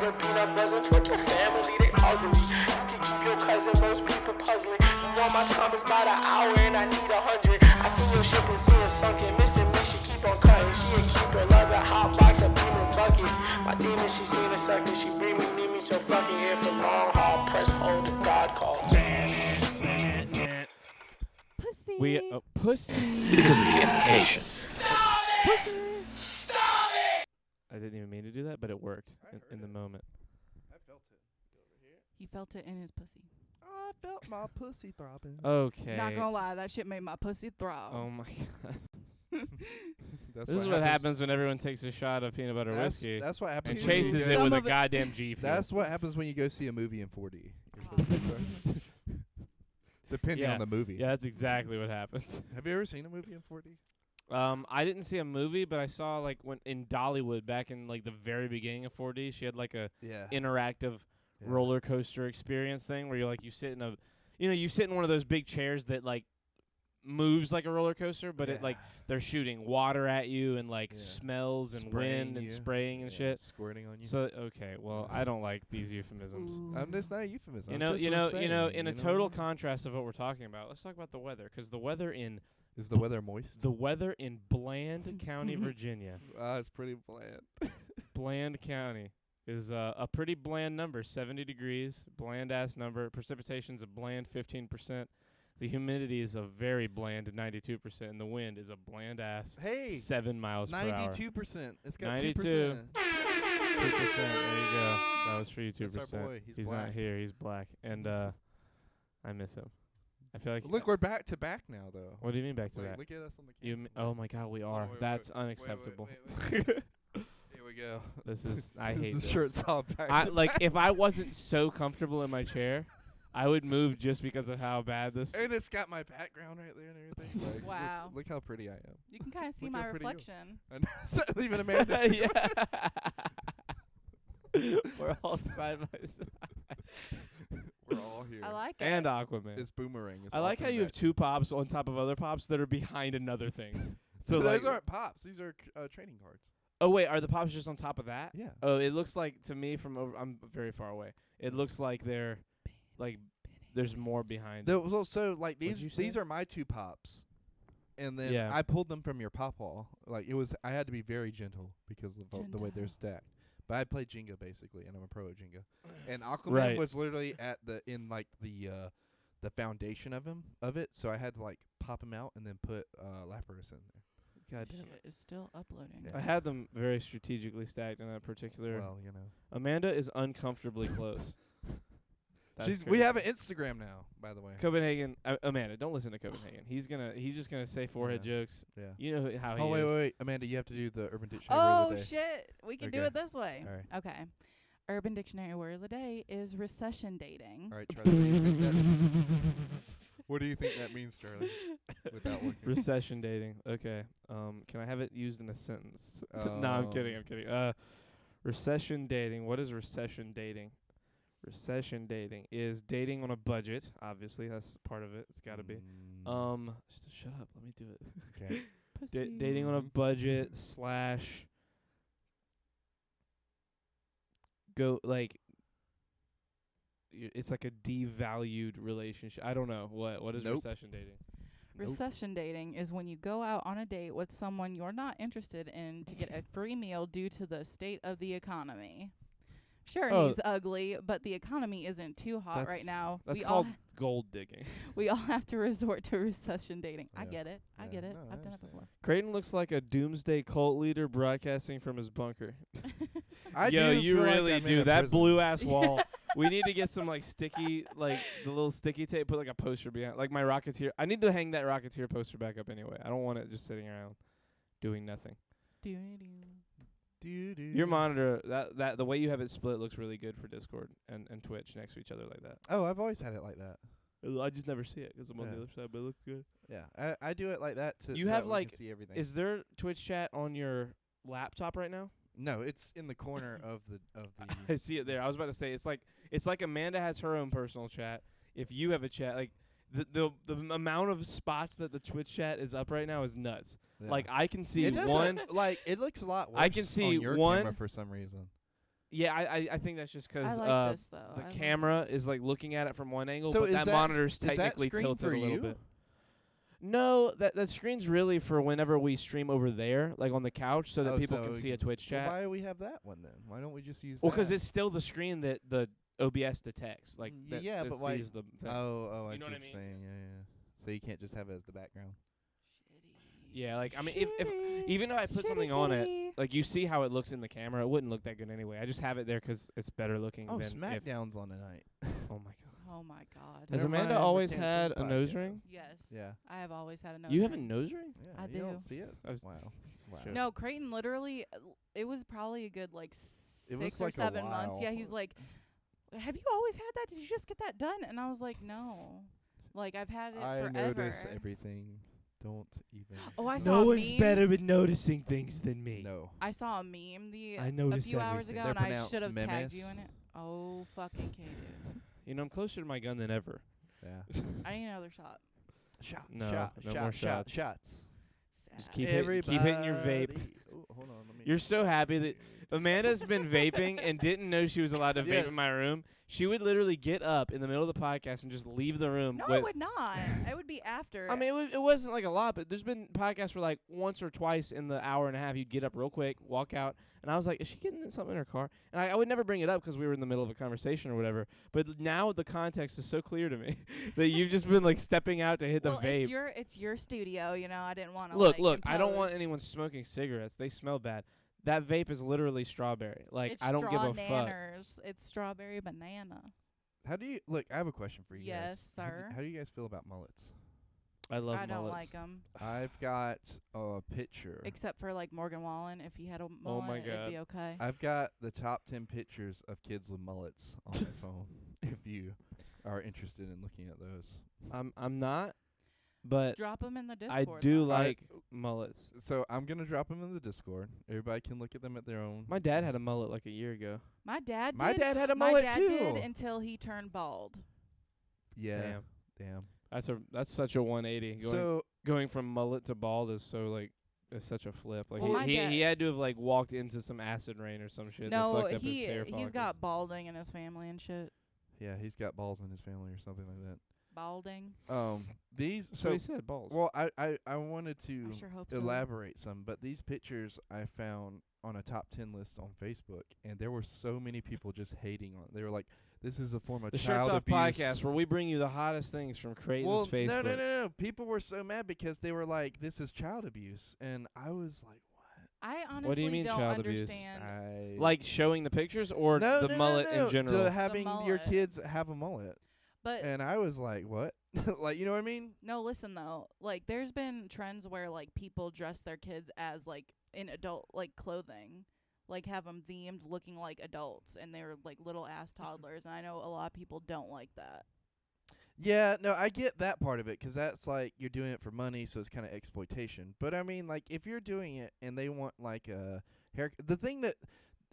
sugar peanut buzzing. Fuck your family, they ugly. You can keep your cousin, most people puzzling. You want my time is about an hour and I need 100. I see your ship and see it sunken. Missing me, she keep on cutting. She a keeper, love a hot box, a beamer bucket. My demon, she seen a sucker. She bring me, need me, so fucking here for long haul. Press hold if God calls. Pussy. Pussy. Because of the implication. Pussy. I didn't even mean to do that, but it worked in the moment. I felt it. Over here. He felt it in his pussy. I felt my pussy throbbing. Okay. Not gonna lie, that shit made my pussy throb. Oh my god. That's This is what happens when everyone takes a shot of peanut butter whiskey That's what happens. and when you chases go- it Some with a of it- goddamn G fuel. That's what happens when you go see a movie in 4D. Oh. Depending Yeah. on the movie. Yeah, that's exactly what happens. Have you ever seen a movie in 4D? I didn't see a movie, but I saw like when in Dollywood back in like the very beginning of 4D, she had like a Yeah. interactive roller coaster experience thing where you sit in a, you sit in one of those big chairs that like moves like a roller coaster, but it like they're shooting water at you and like smells and wind and spraying and shit, squirting on you. So okay, well I don't like these euphemisms. It's not a euphemism. In a total contrast of what we're talking about, let's talk about the weather, because the weather in Is the weather moist? the weather in Bland County, Virginia, It's pretty bland. Bland County is a pretty bland number, 70 degrees, bland ass number. Precipitation's a bland 15%. The humidity is a very bland 92%, and the wind is a bland ass 7 miles per hour. 92%. It's got 92. 2%. 2%. There you go. That was for you, 2%. That's our boy. He's not black. here. He's black, and I miss him. I feel like. Look, we're back to back now, though. What do you mean back to back? Look at us on the camera. Oh my God, we are. wait, That's wait, unacceptable. wait. Here we go. This is. I hate this. this. Shirt's all back. If I wasn't so comfortable in my chair, I would move just because of how bad this. And it's got my background right there and everything. Like, Wow. Look how pretty I am. You can kind of see Look my how pretty you are. reflection. And leaving Amanda. Yeah. We're all side by side. We're all here. I like it. And Aquaman. It's boomerang. It's I like how you have Aquaman. two pops on top of other pops that are behind another thing. So those like, aren't pops. These are trading cards. oh wait, are the pops just on top of that? Yeah. Oh, it looks like to me from over. I'm very far away. It looks like they're like there's more behind. So like What'd you these say? are my two pops, and then Yeah. I pulled them from your pop wall. Like I had to be very gentle because of the way they're stacked. But I play Jenga basically, and I'm a pro at Jenga. And Aquaman was literally at the foundation of it, so I had to like pop him out and then put Lapras in there. God damn it. Shit is still uploading. Yeah. I had them very strategically stacked in that particular. Well, Amanda is uncomfortably close. That's we have an Instagram now, by the way. Copenhagen. Amanda, don't listen to Copenhagen. He's just gonna say forehead jokes. Yeah. You know how he Oh is. wait, Amanda, you have to do the Urban Dictionary word Oh of the day. shit! We can do Okay. it this way. All right. Okay. Urban Dictionary word of the day is recession dating. All right, Charlie. What do you think that? What do you think that means, Charlie? Without looking. Recession dating. Okay. Can I have it used in a sentence? No, I'm kidding. Recession dating. What is recession dating? Recession dating is dating on a budget. Obviously, that's part of it. It's got to be. Shut up. Let me do it. Okay. Dating on a budget / go like. It's like a devalued relationship. I don't know what is recession dating. Recession dating is when you go out on a date with someone you're not interested in to get a free meal due to the state of the economy. Sure, he's ugly, but the economy isn't too hot right now. That's called gold digging. We all have to resort to recession dating. I Yeah. get it. I get it. No, I've I done it understand. before. Creighton looks like a doomsday cult leader broadcasting from his bunker. I Yo, do you feel like really I'm in do. a That prison. blue ass wall. We need to get some like sticky, like the little sticky tape. Put like a poster behind, like my Rocketeer. I need to hang that Rocketeer poster back up anyway. I don't want it just sitting around doing nothing. Your monitor, that the way you have it split looks really good for Discord and Twitch next to each other like that. Oh, I've always had it like that. I just never see it because I'm on the Yeah. other side, but it looks good. Yeah, I do it like that to. You so have that we like, can see everything. is there Twitch chat on your laptop right now? No, it's in the corner of the. I see it there. I was about to say it's like Amanda has her own personal chat. If you have a chat, like the amount of spots that the Twitch chat is up right now is nuts. Yeah. Like I can see it doesn't, one. like it looks a lot worse. I can see on your one- camera for some reason. Yeah, I think that's just because I like this though. the camera is like looking at it from one angle, So but that monitor's technically tilted for a little you? bit. No, that screen's really for whenever we stream over there, like on the couch, so that people can see a Twitch chat. Why do we have that one then? Why don't we just use? Well, because it's still the screen that the OBS detects, like that, yeah, that but why? sees the thing. Oh, I You know see what I mean? you're saying. Yeah. So you can't just have it as the background. Yeah, like I mean, if even if I put something on it, like you see how it looks in the camera, it wouldn't look that good anyway. I just have it there 'cause it's better looking. Oh, than SmackDown's on tonight. Oh my god. Oh my God. Has Never Amanda mind, we always can't see had the a nose podcast. ring? Yes. Yeah. I have always had a nose You ring. have a nose ring? Yeah, I you don't do. see it? I was- Wow. Wow. Sure. No, Creighton literally, it was probably a good like It 6 was or like a 7 months. Yeah, while. he's like, have you always had that? Did you just get that done? And I was like, no. Like, I've had it I forever. notice everything. Don't even. Oh, I saw a meme. with noticing things than me. No. I saw a meme I a notice few hours everything. ago, They're and I pronounced should have tagged memes. you in it. Oh, fucking K, dude. You know, I'm closer to my gun than ever. Yeah. I need another shot. Shot. No, shot. no shot. more shot. shots. Shots. Just Sad. keep hitting your vape. Ooh, hold on. Let me. You're so happy that Amanda's been vaping and didn't know she was allowed to Yeah. vape in my room. She would literally get up in the middle of the podcast and just leave the room. No, with, I would not. It would be after. I mean, it wasn't like a lot, but there's been podcasts where like once or twice in the hour and a half, you'd get up real quick, walk out, and I was like, is she getting something in her car? And I would never bring it up because we were in the middle of a conversation or whatever. But now the context is so clear to me that you've just been like stepping out to hit the vape. It's your studio, you know. I didn't want to Look, I don't want impose. anyone smoking cigarettes. They smell bad. That vape is literally strawberry. Like, It's I don't give a fuck. strawbanners. It's strawberry banana. How do you look? I have a question for you Yes, guys. sir. How do you guys feel about mullets? I love I don't mullets. like 'em. I've got a picture. Except for like Morgan Wallen, if he had a Oh mullet, my it'd be God. okay. I've got the top 10 pictures of kids with mullets on my phone. If you are interested in looking at those. I'm not, but Drop them in the I Discord. do though. like mullets. So I'm gonna drop them in the Discord. Everybody can look at them at their own. My dad had a mullet like a year ago. My dad. My did. dad had a My mullet dad too. did until he turned bald. Yeah. Damn. That's such a 180. So Going from mullet to bald is so like it's such a flip. Like Well, my he dad- had to have like walked into some acid rain or some shit. that No, fucked up his hair he's follicles. got balding in his family and shit. yeah, he's got balls in his family or something like Balding. that. These So he said balls. well, I wanted to I sure hope so. elaborate some, but these pictures I found on a top 10 list on Facebook, and there were so many people just hating on it. They were like, "This is a form of the Shirts child Off abuse." podcast where we bring you the hottest things from Creighton's Well, Facebook. no. People were so mad because they were like, "This is child abuse," and I was like, "What?" I honestly What do you mean don't child abuse? understand. Like showing the pictures or no, the mullet no, in general? to having your mullet. kids have a mullet, But and I was like, "What?" Like, you know what I mean? no, listen though. Like, there's been trends where like people dress their kids as like in adult like clothing, like have 'em themed looking like adults, and they're like little ass toddlers. And I know a lot of people don't like that. Yeah, no, I get that part of it 'cause that's like you're doing it for money, so it's kind of exploitation. But I mean, like, if you're doing it and they want like a haircut, the thing that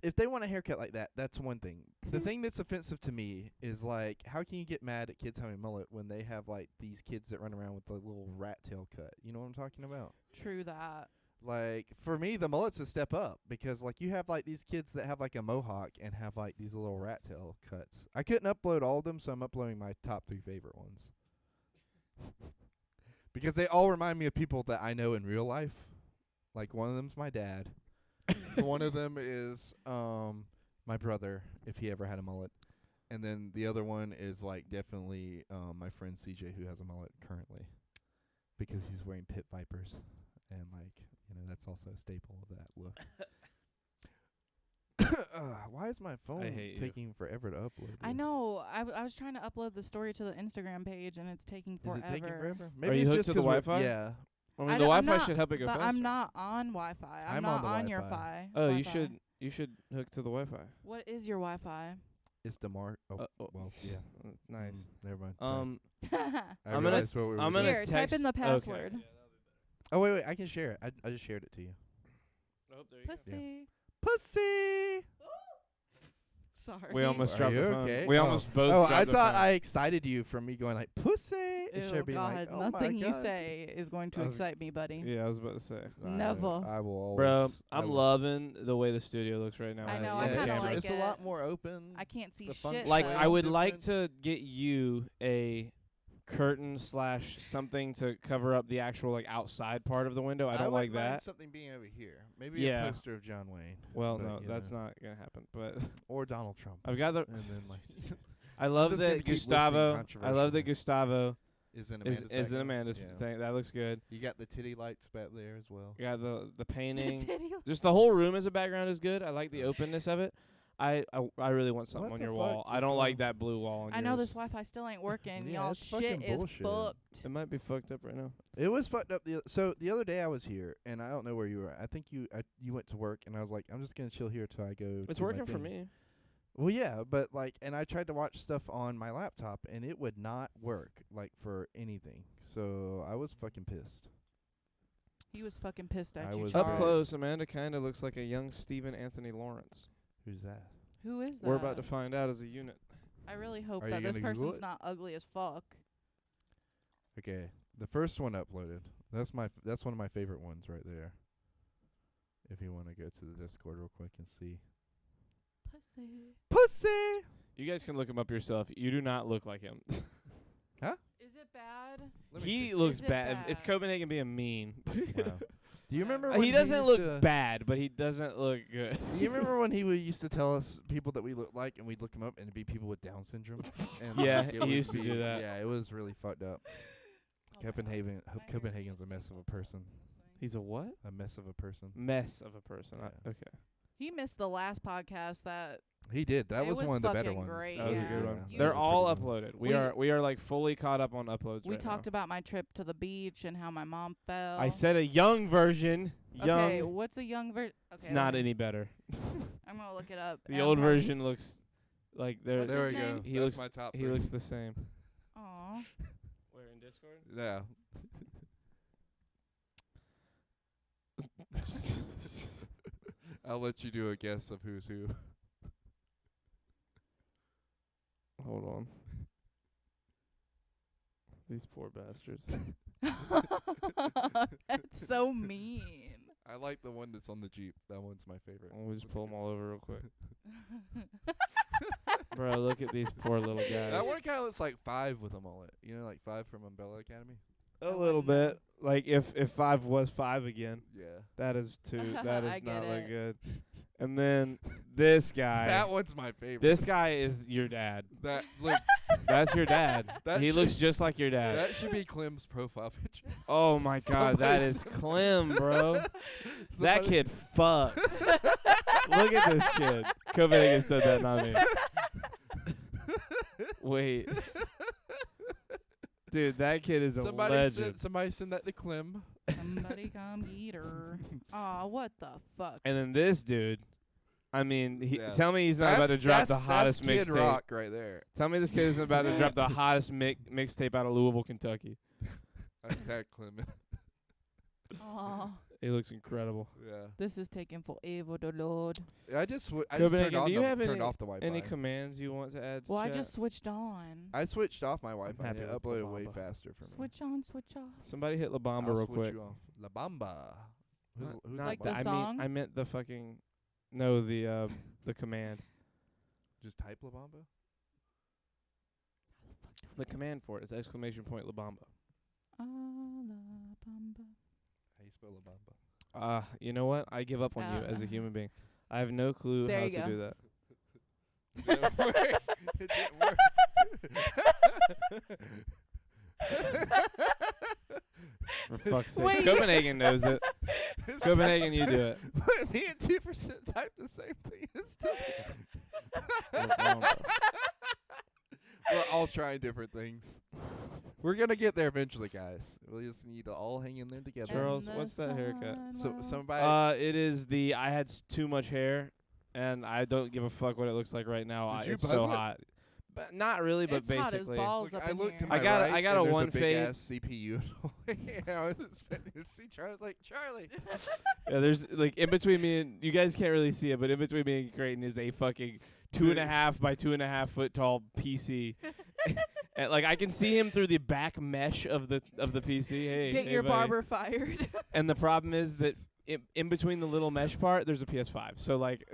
if they want a haircut like that, that's one thing. The thing that's offensive to me is like, how can you get mad at kids having a mullet when they have like these kids that run around with the little rat tail cut? You know what I'm talking about? True that. Like, for me, the mullet's a step up because, like, you have, like, these kids that have, like, a mohawk and have, like, these little rat tail cuts. I couldn't upload all of them, so I'm uploading my top 3 favorite ones. Because they all remind me of people that I know in real life. Like, one of them's my dad. One of them is my brother, if he ever had a mullet. And then the other one is, like, definitely my friend CJ, who has a mullet currently. Because he's wearing pit vipers. And, like, you know, that's also a staple of that look. Why is my phone hate you. taking forever to upload? I this? know. I was trying to upload the story to the Instagram page, and it's taking Is forever. it taking forever? Are Maybe you it's hooked just to the 'cause we're- Wi-Fi? Yeah. I mean, I the don't- I'm Wi-Fi not- should help it go But faster. I'm not on Wi-Fi. I'm I'm not on the your Wi-Fi. Fi. Oh, Wi-Fi. you should hook to the Wi-Fi. What is your Wi-Fi? It's DeMar. Oh, well, yeah. Nice. Never mind. Sorry. Here, I I'm gonna- realized what we were I'm doing. gonna type text- in the okay. password. Oh, wait. I can share it. I just shared it to you. Oh, there you go. Pussy. Pussy! Sorry. We almost Are dropped you the phone. okay? We Oh. almost both Oh, dropped I the thought phone. I excited you from me going like, pussy! It should be God, like, oh my nothing you God. say is going to excite me, buddy. Yeah, I was about to say. Never. I will always. Bro, I I'm will- loving the way the studio looks right now. I know, on I the kinda camera. like it's it. a lot more open. I can't see The shit. function Like, though. I would different. like to get you a curtain / something to cover up the actual like outside part of the window. I don't like wouldn't mind that. something being over here. Maybe Yeah. a poster of John Wayne. Well, but, no, you that's know. not gonna happen. But Or Donald Trump. I've got the. And then like I love just gonna that keep listing Gustavo. I love controversial that Gustavo is in is Amanda's in background. Amanda's Yeah. thing. That looks good. You got the titty lights back there as well. You got the painting. Titty- Just the whole room as a background is good. I like the openness of it. I really want something What on the your fuck wall. I is don't going like on? that blue wall on I know yours. this Wi-Fi still ain't working. Yeah, Y'all it's shit fucking is bullshit. fucked. It might be fucked up right now. It was fucked up. So the other day I was here, and I don't know where you were. I think you went to work, and I was like, I'm just gonna chill here till I go. It's do my working for thing. me. Well, yeah, but like, and I tried to watch stuff on my laptop, and it would not work like for anything. So I was fucking pissed. He was fucking pissed at I you, was Up Charles. close, Amanda kind of looks like a young Stephen Anthony Lawrence. Who's that? Who is that? We're about to find out as a unit. I really hope Are that you this gonna Google person's it? not ugly as fuck. Okay, the first one uploaded. That's one of my favorite ones right there. If you want to go to the Discord real quick and see. Pussy. Pussy. You guys can look him up yourself. You do not look like him. Is it bad? Let me He see. looks Is it bad. It's bad? Copenhagen being mean. Wow. Do you remember? He when doesn't used look to- bad, but he doesn't look good. Do you remember when he used to tell us people that we look like, and we'd look him up, and it'd be people with Down syndrome? And Yeah, like, it he would used to be- do that. Yeah, it was really fucked up. Oh, Copenhagen's a mess of a person. He's a what? A mess of a person. Mess of a person. Yeah. Okay. He missed the last podcast that He did. That It was was one of the better fucking ones. great, That was a Yeah. good one. You- They're That was a all pretty good one. uploaded. We are like fully caught up on uploads we right talked now. about my trip to the beach and how my mom fell. I said a young version. Young. Okay, what's a young version? Okay, It's not let me- any better. I'm gonna look it up. The old version looks like they're. What's There his we go. name? He That's looks- my top He three. looks the same. Aw. Where in Discord? Yeah. I'll let you do a guess of who's who. Hold on. These poor bastards. That's so mean. I like the one that's on the Jeep. That one's my favorite. We'll just pull them all over real quick. Bro, look at these poor little guys. That one kind of looks like 5 with them all it. You know, like 5 from Umbrella Academy. A I little wouldn't know. bit. Like if 5 was 5 again. Yeah. That is too. That I is get not look it. good. And then this guy. That one's my favorite. This guy is your dad. That look. That's your dad. That He should- looks just like your dad. That should be Clem's profile picture. Oh my god, that Somebody is said- Clem, bro. That Somebody- kid fucks. Look at this kid. Copenhagen said that, not me. Wait. Dude, that kid is a legend. Somebody send that to Clem. Somebody come get her. Aw, what the fuck? And then this dude, I mean, Yeah. tell me he's not about to drop the hottest Kid mixtape. Rock right there. Tell me this kid isn't about to drop the hottest mixtape out of Louisville, Kentucky. I tagged Clem. Aw, He looks incredible. Yeah. this is taking forever, the Lord. I just turned Copenhagen, do you have turned off the Wi-Fi. Any commands you want to add to Well, I chat? just switched on. I switched off my Wi-Fi. happy It with uploaded La way Bamba. faster for me. Switch on, switch off. Somebody hit La Bamba I'll real switch quick. you off. La Bamba. Who's Not Like La the Bamba? that. song? I meant the fucking no, the command. Just type La Bamba. The command for it is exclamation point La Bamba. Alabama. How you spell La Bamba? You know what? I give up on you as a human being. I have no clue There how you to go. do that. It didn't work. It didn't work. For fuck's sake. Wait. Copenhagen knows it. It's Copenhagen, you do it. But me and 2% type the same thing. It's still La Bamba. We're all trying different things. We're gonna get there eventually, guys. We just need to all hang in there together. Charles, And the what's that haircut? sun So will- somebody. It is the I had too much hair, and I don't give a fuck what it looks like right now. Did you It's buzz so it? hot. But not really, but It's hot as basically. balls Look, up I in looked to here. my I got a- right, I got a and there's one a big fade. ass CPU. And I was expecting to see Charlie. Like Charlie. Yeah, there's like in between me and you guys can't really see it, but in between me and Creighton is a fucking 2.5 by 2.5 foot tall PC, And, like I can see him through the back mesh of the PC. Hey, Get your buddy. barber fired. And the problem is that in between the little mesh part, there's a PS5. So like,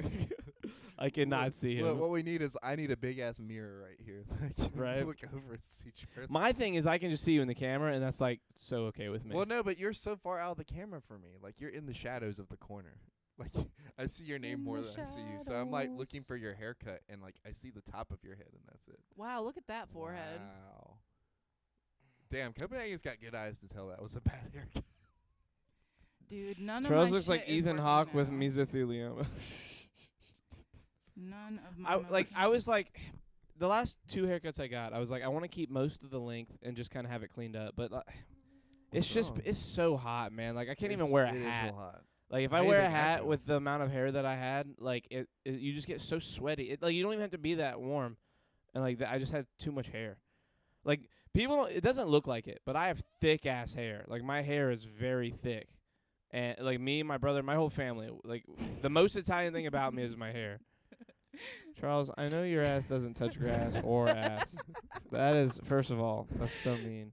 I cannot see him. Look, what we need is I need a big ass mirror right here. That I can Right. Look over and see Charlie. My thing is I can just see you in the camera, and that's like so okay with me. Well, no, but you're so far out of the camera for me. Like you're in the shadows of the corner. Like I see your name In more the than I see you. So I'm like looking shadows. for your haircut, and like I see the top of your head, and that's it. Wow, look at that forehead. Wow. Damn, Copenhagen's got good eyes to tell that was a bad haircut. Dude, none of Charles my looks like shit is Ethan working Hawke with now. mesothelioma. None of my I was like, the last 2 haircuts I got, I was like, I want to keep most of the length and just kind of have it cleaned up, but it's just wrong? it's so hot, man. Like I can't even wear a It is hat. real hot. Like if I I hate wear a it hat after. with the amount of hair that I had, like it you just get so sweaty. Like you don't even have to be that warm, and like I just had too much hair. Like people, it doesn't look like it, but I have thick ass hair. Like my hair is very thick, and like me, my brother, my whole family. Like the most Italian thing about me is my hair. Charles, I know your ass doesn't touch grass or ass. That is, first of all, that's so mean.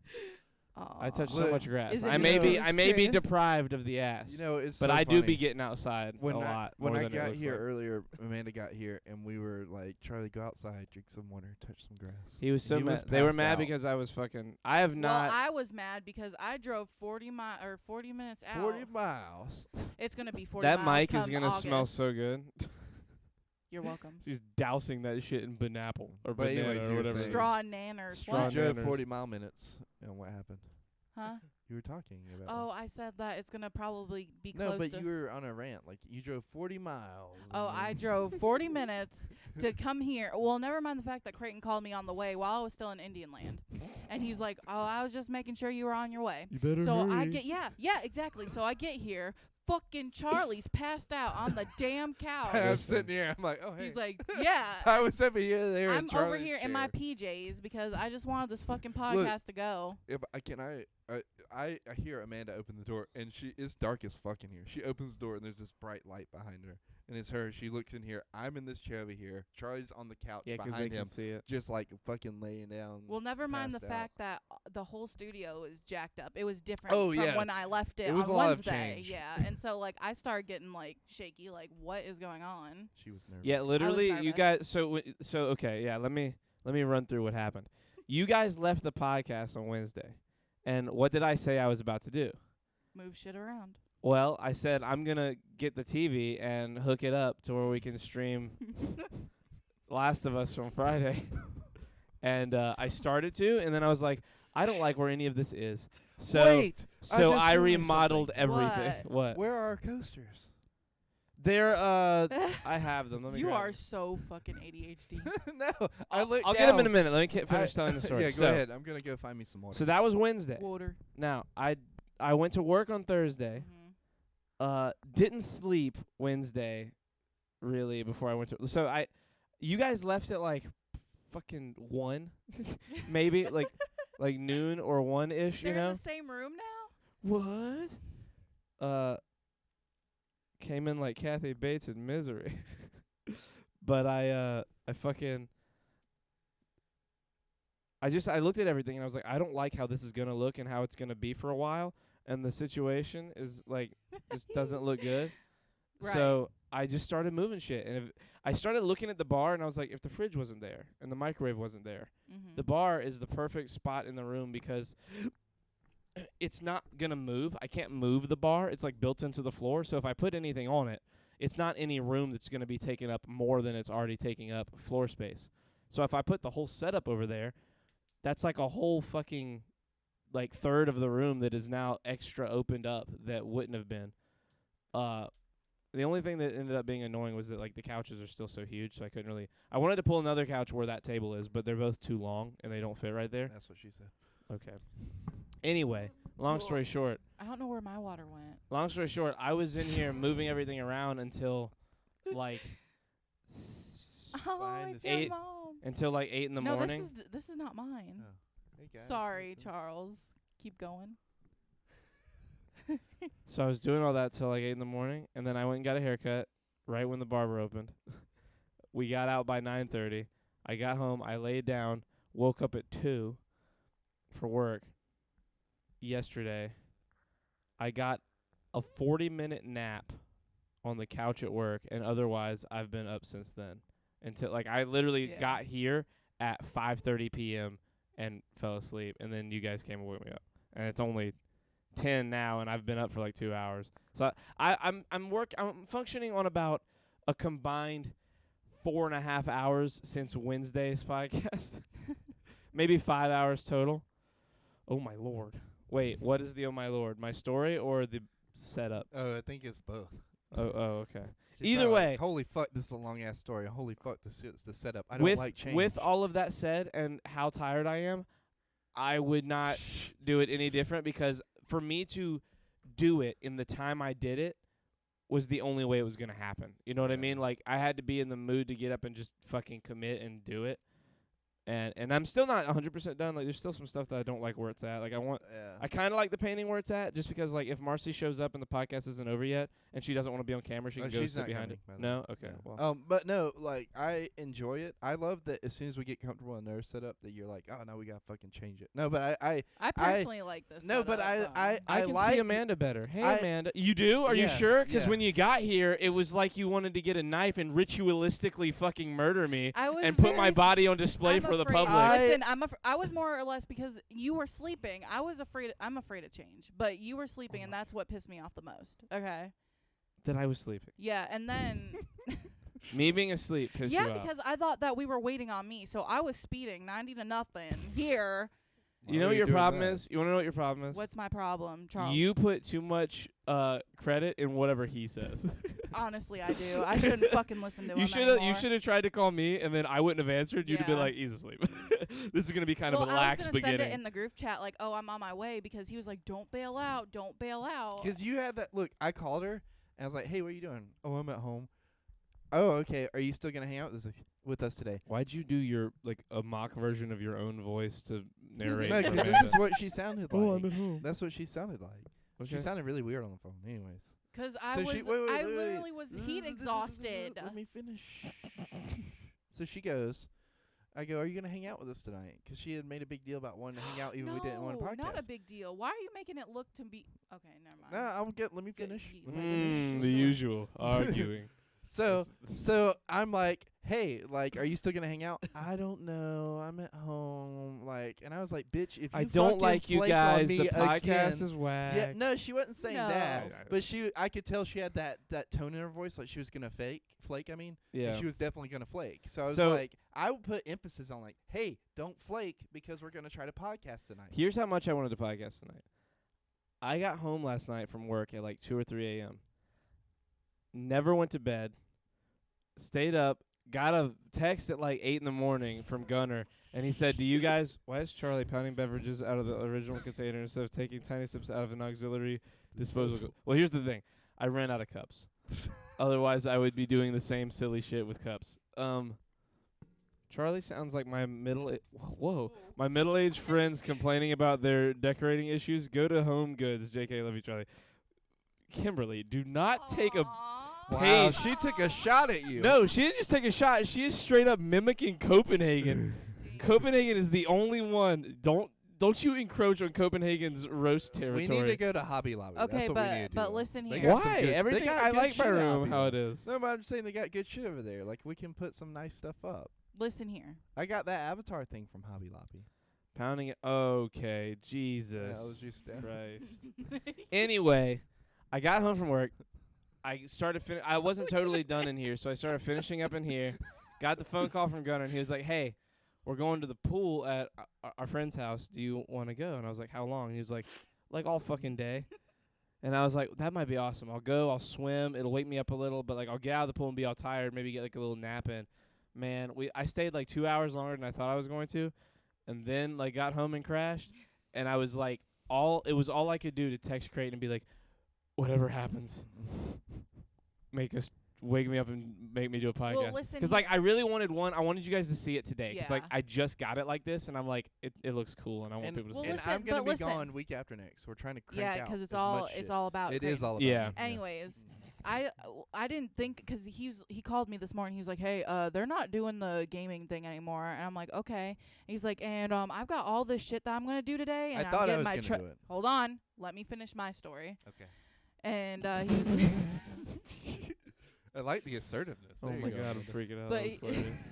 I touch so Look, much grass. Is it I may be true? deprived of the ass. You know, it's but so I do funny. be getting outside when a I, lot. When more I than it got looks here like. earlier, Amanda got here, and we were like, Charlie, go outside, drink some water, touch some grass. He was so He was mad. They were passed mad out. because I was fucking. I have Well, not. I was mad because I drove 40 minutes out. 40 miles. It's gonna be 40 that miles mic is come gonna smell August. so good. You're welcome. She's dousing that shit in banapple or But banana anyways, or you were whatever. saying- Straw nanners. Straw What? You drove Nanners. 40 mile minutes, and what happened? Huh? You were talking about. Oh, I said that it's gonna probably be no, close but to. you were on a rant. Like you drove 40 miles. Oh, and I then- drove 40 minutes to come here. Well, never mind the fact that Creighton called me on the way while I was still in Indian Land. And he's like, "Oh, I was just making sure you were on your way." You better So I get yeah, exactly. So I get here, fucking Charlie's passed out on the damn And couch. I'm sitting here. I'm like, oh hey. He's like, "Yeah." I was over here there. in I'm over Charlie's here in my chair. PJs because I just wanted this fucking podcast to go. If I can, I hear Amanda open the door, and it's dark as fuck in here. She opens the door, and there's this bright light behind her, and it's her. She looks in here. I'm in this chair over here. Charlie's on the couch Yeah, 'cause they behind can him, see it. just like fucking laying down. Well, never mind the passed out. fact that the whole studio is jacked up. It was different Oh, from yeah. when I left it, It was on a lot of Wednesday. change. Yeah, and so like I started getting like shaky, like what is going on? She was nervous. Yeah, literally, you nervous. guys. So okay, yeah. Let me run through what happened. You guys left the podcast on Wednesday, and what did I say I was about to do? Move shit around. Well, I said I'm gonna get the TV and hook it up to where we can stream Last of Us from Friday. And I started to, and then I was like, I don't like where any of this is. So Wait. so just I realized remodeled something. everything. What? Where are our coasters? They're I have them. Let me You grab are them. so fucking ADHD. No, I looked. I'll get them in a minute. Let me finish telling the story. Yeah, go So- ahead. I'm gonna go find me some water. So that was Wednesday. Water. Now, I went to work on Thursday. Didn't sleep Wednesday really before I went to. So you guys left at like fucking 1 maybe like noon or 1-ish, They're you know? in the same room now. What? Came in like Kathy Bates in Misery. But I looked at everything and I was like, I don't like how this is gonna look and how it's gonna be for a while, and the situation is like just doesn't look good. Right. So I just started moving shit, and I started looking at the bar, and I was like, if the fridge wasn't there and the microwave wasn't there, Mm-hmm. the bar is the perfect spot in the room because it's not gonna move. I can't move the bar. It's like built into the floor. So if I put anything on it, it's not any room that's gonna be taking up more than it's already taking up floor space. So if I put the whole setup over there, that's like a whole fucking like third of the room that is now extra opened up that wouldn't have been. The only thing that ended up being annoying was that like the couches are still so huge, so I couldn't really. I wanted to pull another couch where that table is, but they're both too long and they don't fit right there. That's what she said. Okay. Anyway, long story short, I don't know where my water went. I was in here moving everything around until like Oh, Behind it's the your eight- mom. until like 8 in the No, morning. this is not mine. Oh. Hey guys. Sorry, Charles. Keep going. So I was doing all that till like 8 in the morning, and then I went and got a haircut right when the barber opened. We got out by 9:30. I got home. I laid down, woke up at 2, for work yesterday. I got a 40-minute nap on the couch at work, and otherwise I've been up since then. Until I literally got here at 5:30 p.m. and fell asleep, and then you guys came and woke me up. And it's only 10 now, and I've been up for like 2 hours. So I'm functioning on about a combined 4.5 hours since Wednesday's podcast. Maybe 5 hours total. Oh my Lord. Wait, what is the oh my Lord? My story or the setup? Oh, I think it's both. Oh, okay. She's Either way. Like, holy fuck, this is a long ass story. Holy fuck, this is the setup. I don't like change. With all of that said and how tired I am, I would not do it any different, because for me to do it in the time I did it was the only way it was going to happen. You know what I mean? Like, I had to be in the mood to get up and just fucking commit and do it. And I'm still not 100% done. Like, there's still some stuff that I don't like where it's at. Like, I kind of like the painting where it's at, just because, like, if Marcy shows up and the podcast isn't over yet and she doesn't want to be on camera, she can go sit behind it. No? Okay. Yeah. Well. But no, like, I enjoy it. I love that as soon as we get comfortable in their setup that you're like, oh, no, we got to fucking change it. No, but I personally like this. No, but I can like see Amanda better. Hey, Amanda. You do? Are you sure? Because when you got here, it was like you wanted to get a knife and ritualistically fucking murder me and put my body on display for the public. Listen, I was more or less, because you were sleeping. I'm afraid of change, but you were sleeping, and that's what pissed me off the most. Okay. That I was sleeping. Yeah, and then me being asleep pissed you off. Yeah, because I thought that we were waiting on me, so I was speeding 90 to nothing here. You know what your problem is? You want to know what your problem is? What's my problem, Charles? You put too much credit in whatever he says. Honestly, I do. I shouldn't fucking listen to him You should have tried to call me, and then I wouldn't have answered. You'd have been like, he's asleep. This is going to be kind of a lax beginning. I was going to send it in the group chat, like, oh, I'm on my way, because he was like, don't bail out. Don't bail out. Because you had that. Look, I called her, and I was like, hey, what are you doing? Oh, I'm at home. Oh, okay. Are you still going to hang out with us today? Why'd you do your, a mock version of your own voice to narrate? No, because this is what she sounded like. Oh, I'm at home. That's what she sounded like. Okay. She sounded really weird on the phone anyways. Because I literally was heat exhausted. Let me finish. So she goes, I go, are you going to hang out with us tonight? Because she had made a big deal about wanting to hang out even if we didn't want to podcast. No, not a big deal. Why are you making it look to be... Okay, never mind. No, let me finish. The usual arguing. So I'm like, hey, are you still gonna hang out? I don't know. I'm at home. And I was like, bitch, if you I don't like you guys, the podcast is whack. Yeah, no, she wasn't saying that, No. but I could tell she had that tone in her voice, like she was gonna flake. I mean, yeah, and she was definitely gonna flake. So I was like, I would put emphasis on hey, don't flake because we're gonna try to podcast tonight. Here's how much I wanted to podcast tonight. I got home last night from work at 2 or 3 a.m. Never went to bed. Stayed up. Got a text at 8 in the morning from Gunner, and he said, "Do you guys? Why is Charlie pounding beverages out of the original container instead of taking tiny sips out of an auxiliary disposal?" Well, here's the thing: I ran out of cups. Otherwise, I would be doing the same silly shit with cups. Charlie sounds like my middle-aged friends complaining about their decorating issues. Go to Home Goods. JK, love you, Charlie. Kimberly, do not take a. Wow, she took a shot at you. No, she didn't just take a shot. She is straight up mimicking Copenhagen. Copenhagen is the only one. Don't you encroach on Copenhagen's roast territory. We need to go to Hobby Lobby. Okay, that's what we need to do. but listen here. Why? Everything I like my room how it is. No, but I'm just saying they got good shit over there. We can put some nice stuff up. Listen here. I got that Avatar thing from Hobby Lobby. Pounding it. Okay, Jesus. That was just Christ. Anyway, I got home from work. I started. I wasn't totally done in here, so I started finishing up in here. Got the phone call from Gunnar, and he was like, "Hey, we're going to the pool at our friend's house. Do you want to go?" And I was like, "How long?" And he was like all fucking day. And I was like, "That might be awesome. I'll go. I'll swim. It'll wake me up a little, but I'll get out of the pool and be all tired. Maybe get a little nap in." Man, I stayed 2 hours longer than I thought I was going to, and then got home and crashed. And I was it was all I could do to text Creighton and be like, whatever happens, wake me up and make me do a podcast. Well, listen, because I really wanted one. I wanted you guys to see it today. Because I just got it like this, and I'm like, it looks cool, and I want people to see it. And I'm gonna be gone week after next. We're trying to crank out. Yeah, because it's all about. It is all about. Yeah. Anyways, I didn't think, because he called me this morning. He was like, hey, they're not doing the gaming thing anymore. And I'm like, okay. And he's like, and I've got all this shit that I'm gonna do today, and I I'm thought I getting was my gonna do it. Hold on, let me finish my story. Okay. And he was I like the assertiveness. Oh There my you go. god, I'm freaking out. But That's hilarious.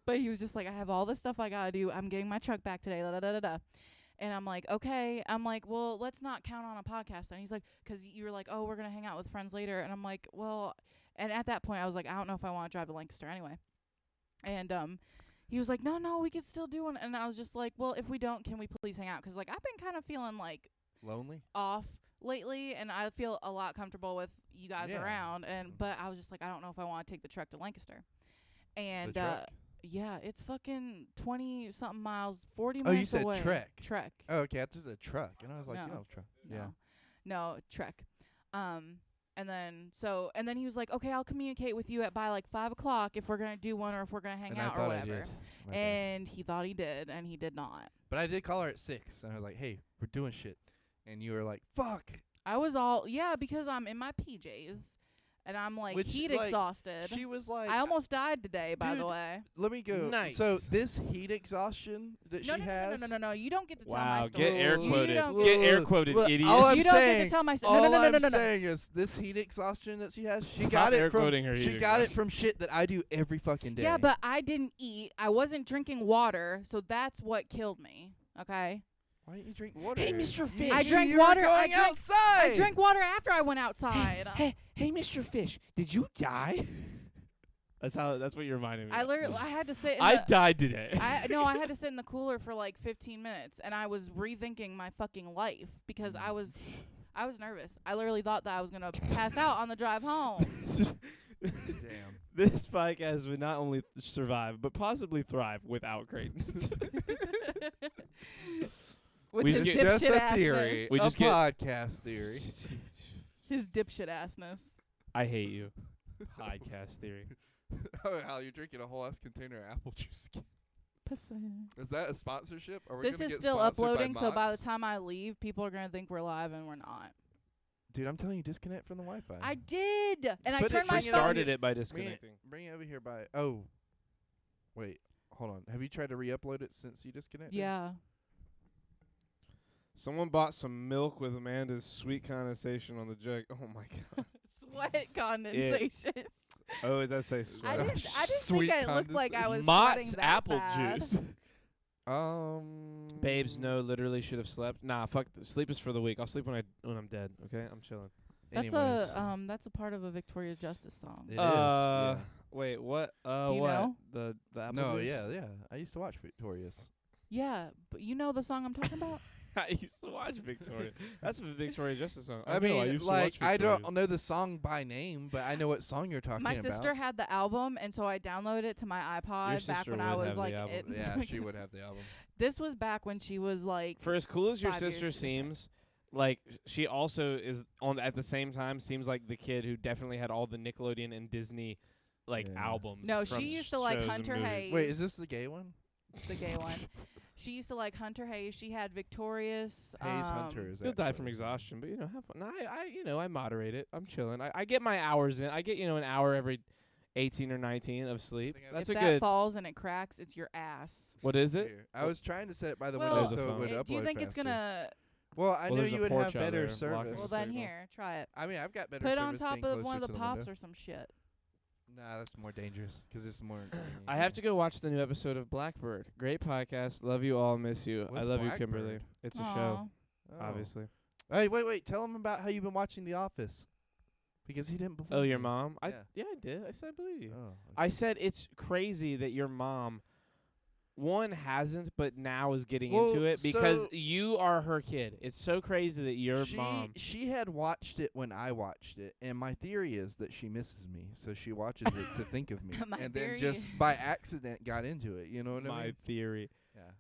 but he was just like, I have all this stuff I gotta do. I'm getting my truck back today. Da da da da da. And I'm like, okay. I'm like, well, let's not count on a podcast. And he's like, because you were like, oh, we're gonna hang out with friends later. And I'm like, well, and at that point I was like, I don't know if I want to drive to Lancaster anyway. And he was like, no, we could still do one. And I was just like, well, if we don't, can we please hang out? Because like I've been kind of feeling like Lonely? off lately, and I feel a lot comfortable with you guys Yeah. around. And but I was just like, I don't know if I want to take the truck to Lancaster. And The truck? yeah, it's fucking 20 something miles, 40 Oh, minutes you said away. trek. Trek. Oh, okay. I thought it was a truck. And I was like, No. you know, truck. No. Yeah. No, trek. And then he was like, okay, I'll communicate with you by like 5 o'clock if we're gonna do one or if we're gonna hang And out I thought or I whatever. did. My bad. And he thought he did, and he did not. But I did call her at 6. And I was like, hey, we're doing shit. And you were like, fuck. I was all because I'm in my PJs and I'm like Which, heat like, exhausted. She was like, I almost died today, by the Dude, way. let me go. Nice. So this heat exhaustion that No, she no, has. no. You don't get to tell Wow, my story. get air You quoted. don't Get air quoted, Look, idiot. all I'm you don't get saying- to tell my All story. I'm saying is this heat exhaustion that she has. She Stop got air it from. quoting her She heat got it exhaustion. from shit that I do every fucking day. Yeah, but I didn't eat. I wasn't drinking water, so that's what killed me. Okay. why didn't you drink water? Hey, Mr. Fish. I drank you were water. Going outside. I drank water after I went outside. Hey, Mr. Fish, did you die? That's what you reminded me. I of. literally I had to sit in I the died today. I had to sit in the cooler for like 15 minutes, and I was rethinking my fucking life because I was nervous. I literally thought that I was gonna pass out on the drive home. Damn. This podcast would not only survive, but possibly thrive without Creighton. With We his just Just dipshit a theory. assness. We a just get- podcast theory. His dipshit assness. I hate you. Podcast theory. Oh, Hal, you're drinking a whole ass container of apple juice. Is that a sponsorship? Are we This gonna is get still sponsored uploading, so by the Mott's? time I leave, people are gonna think we're live, and we're not. Dude, I'm telling you, disconnect from the Wi-Fi. I did, and I Put it- turned my bring She it phone. over started here. it by Bring disconnecting. it over here by. Oh, wait, hold on. Have you tried to re-upload it since you disconnected? Yeah. Someone bought some milk with Amanda's sweet condensation on the jug. Oh my god. Sweat condensation. Oh, it does say I sweat. didn't Sweet think I looked like I was Mott's sweating that apple bad. juice. Babes, Mm. no, literally should have slept. Nah, fuck. Sleep is for the weak. I'll sleep when I'm dead. Okay, I'm chilling. Anyways, That's a part of a Victoria Justice song. it is. Yeah. Wait, what? Do you what? know? The apple No, juice? yeah. I used to watch Victorious. Yeah, but you know the song I'm talking about? I used to watch Victoria. That's a Victoria Justice song. I know, mean, used to like, watch I don't Victorious. know the song by name, but I know what song you're talking My about. sister had the album, and so I downloaded it to my iPod back sister when I would was have the like, album. Yeah, she would have the album. This was back when she was like, For as cool as your 5 years sister different. seems, like she also is on at the same time seems like the kid who definitely had all the Nickelodeon and Disney like Yeah. albums. No, from she used to like shows and Hunter movies. Hayes. Wait, is this the gay one? the gay one. She used to like Hunter Hayes. She had Victorious. Hayes Hunter is You'll die actually- from exhaustion, but have fun. No, I moderate it. I'm chilling. I get my hours in. I get an hour every 18 or 19 of sleep. think That's if a that good. falls and it cracks, it's your ass. What is it? Here. I was trying to set it by the Well, window There's a so it phone. would upload Do you think it's faster. gonna? Well, I Well, knew there's you a would porch have out better there service. blocking Well, the then signal. here, try it. I mean, I've got better Put it service on top being of one of closer the to pops window. or some shit. Nah, that's more dangerous 'cause it's more. I have to go watch the new episode of Blackbird. Great podcast. Love you all. Miss you. I What's love Blackbird? you, Kimberly. It's a Aw. show, Oh. obviously. Hey, wait. Tell him about how you've been watching The Office. Because he didn't believe Oh, your me. mom? Yeah. I did. I said I believe you. Oh, I said it's crazy that your mom, one, hasn't, but now is getting Well, into it because so- you are her kid. It's so crazy that your mom. She had watched it when I watched it, and my theory is that she misses me, so she watches it to think of me, My and theory- then just by accident got into it. You know what I My mean? theory. Yeah.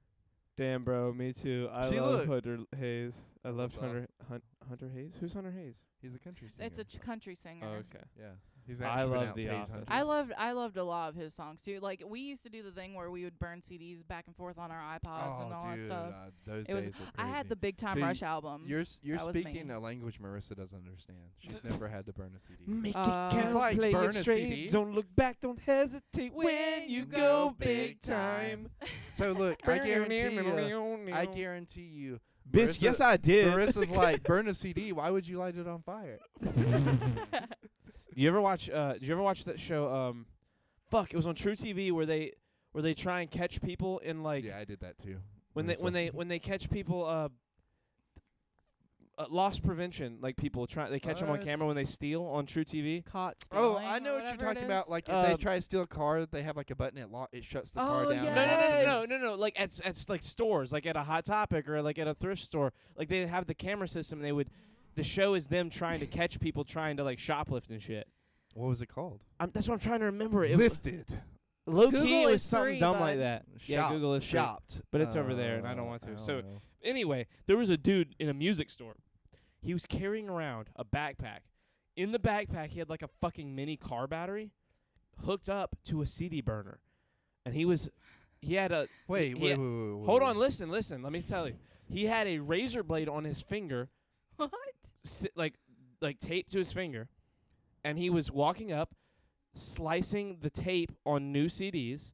Damn, bro. Me too. I See, love look. Hunter Hayes. I loved What's up? Hunter Hayes. Who's Hunter Hayes? He's a country singer. It's a country singer. Oh, okay. Yeah. He's I actually love pronounced The Hayes Office. Hunter. I loved a lot of his songs too. Like we used to do the thing where we would burn CDs back and forth on our iPods and all that stuff. Those It was. days were I crazy. had the Big Time See, Rush albums. You're That was speaking me. a language Marissa doesn't understand. She's never had to burn a CD. Make Uh, it count, It's like play burn it a straight. CD. Don't look back, don't hesitate when you go big time. So look, I guarantee you. Bitch, yes I did. Marissa's like, burn a CD. Why would you light it on fire? You ever watch? Did you ever watch that show? It was on True TV where they try and catch people in like Yeah, I did that too. when they catch people loss prevention, like people they catch them on What? camera when they steal on True TV. Caught Oh, stealing I know or what you're whatever it talking about. is. Like if they try to steal a car, they have like a button it shuts the car Oh, down. yeah. No. Like at like stores, like at a Hot Topic or like at a thrift store. Like they have the camera system. The show is them trying to catch people trying to like shoplift and shit. What was it called? That's what I'm trying to remember. Lifted. Low Google key, it was is something free, dumb bud. like that. Yeah, Google is free. shopped, But it's over there, and I don't want to. So know. anyway, there was a dude in a music store. He was carrying around a backpack. In the backpack, he had like a fucking mini car battery hooked up to a CD burner, and he had a wait. Hold on, listen. Let me tell you. He had a razor blade on his finger, What? like taped to his finger, and he was walking up, slicing the tape on new CDs,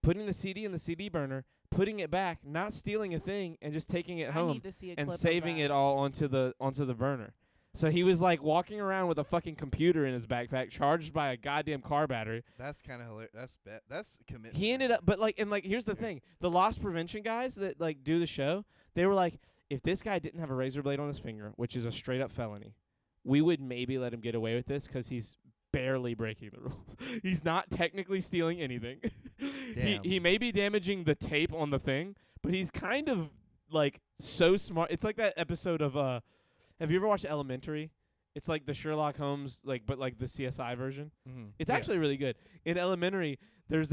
putting the CD in the CD burner, putting it back, not stealing a thing, and just taking it I home need to see a and clip of saving that. it all onto the burner. So he was like walking around with a fucking computer in his backpack, charged by a goddamn car battery. That's kind of hilarious. That's commitment. He ended up, but here's the thing: the loss prevention guys that like do the show, they were like, if this guy didn't have a razor blade on his finger, which is a straight up felony, we would maybe let him get away with this because he's barely breaking the rules. He's not technically stealing anything. He may be damaging the tape on the thing, but he's kind of like so smart. It's like that episode of have you ever watched Elementary? It's like the Sherlock Holmes but the CSI version. Mm-hmm. It's actually really good. In Elementary, there's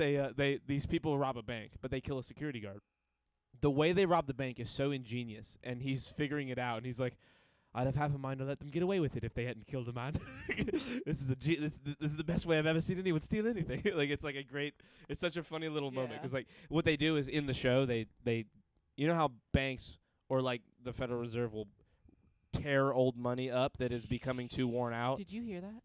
these people rob a bank, but they kill a security guard. The way they rob the bank is so ingenious, and he's figuring it out, and he's like, I'd have half a mind to let them get away with it if they hadn't killed a man. This is the best way I've ever seen anyone steal anything. It's such a funny little moment Yeah. because like what they do is in the show they you know how banks or like the Federal Reserve will tear old money up that is becoming too worn out. Did you hear that?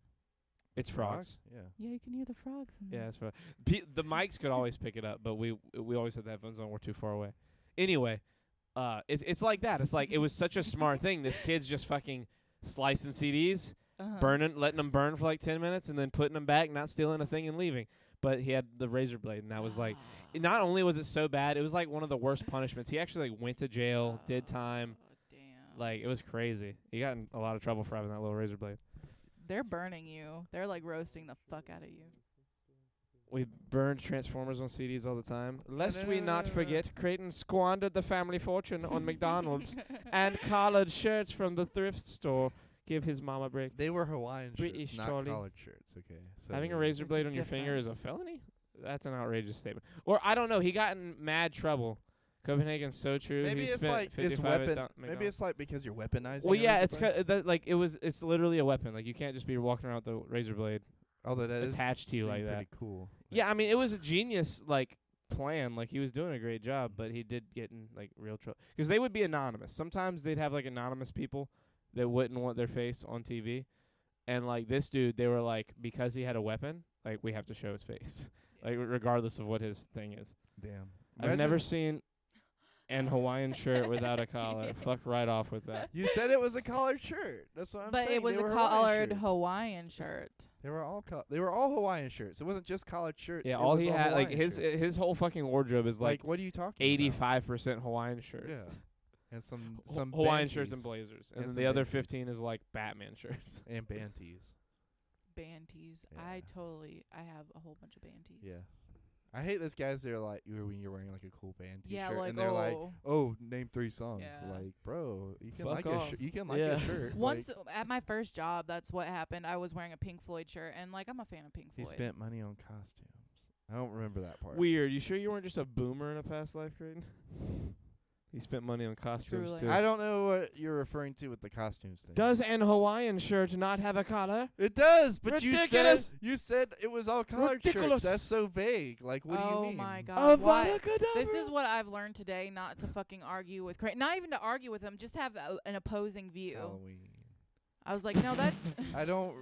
It's frogs. Yeah. Yeah, you can hear the frogs. In Yeah, there. it's frogs. The mics could always pick it up, but we always had the headphones on. We're too far away. Anyway. It's like that. It's like it was such a smart thing. This kid's just fucking slicing CDs, letting them burn for like 10 minutes, and then putting them back, not stealing a thing and leaving. But he had the razor blade, and that was like, not only was it so bad, it was like one of the worst punishments. He actually like went to jail, did time. Damn. Like it was crazy. He got in a lot of trouble for having that little razor blade. They're burning you. They're like roasting the fuck out of you. We burned Transformers on CDs all the time. Lest we not forget, Creighton squandered the family fortune on McDonald's and collared shirts from the thrift store. Give his mom a break. They were Hawaiian British shirts, not Charlie. collared shirts. Okay. So Having a razor There's blade a on your finger is a difference. felony? That's an outrageous statement. Or I don't know. He got in mad trouble. Copenhagen's so true. Maybe he it's spent like it's 55 weapon. at Maybe McDonald's. it's like because you're weaponizing. Well, a yeah, razor it's blade? it's literally a weapon. Like you can't just be walking around with the razor blade. Although that is attached to you like that. Pretty cool. Yeah, I mean it was a genius like plan. Like he was doing a great job, but he did get in like real trouble because they would be anonymous. Sometimes they'd have like anonymous people that wouldn't want their face on TV, and like this dude, they were like because he had a weapon, like we have to show his face, like regardless of what his thing is. Damn. I've never seen an Hawaiian shirt without a collar. Fuck right off with that. You said it was a collared shirt. That's what I'm But saying. it was They a were Hawaiian collared shirts. Hawaiian shirt. They were all they were all Hawaiian shirts. It wasn't just collared shirts. Yeah, it all was he had like Hawaiian shirts. his whole fucking wardrobe is like what are you talking about? 85% Hawaiian shirts. Yeah. And some Hawaiian banties shirts and blazers, and And then some the other banties. 15 is like Batman shirts. and banties. Banties. Yeah. I have a whole bunch of banties. Yeah. I hate those guys that are like when you're wearing like a cool band Yeah, t-shirt like, and they're like, oh. "Oh, name 3 songs." Yeah. Like, bro, you can Fuck like off. you can like Yeah. a shirt. Once at my first job, that's what happened. I was wearing a Pink Floyd shirt, and like I'm a fan of Pink he Floyd. spent money on costumes. I don't remember that part. Weird. You sure you weren't just a boomer in a past life, Creighton? He spent money on costumes Truly. too. I don't know what you're referring to with the costumes thing. Does an Hawaiian shirt not have a collar? It does, but Ridiculous. you said it was all collared Ridiculous. shirts. That's so vague. Like, what do you mean? Oh my God! Why? Avada This is what I've learned today: not to fucking argue with, not even to argue with him, just have an opposing view. Halloween. I was like, no, that. I don't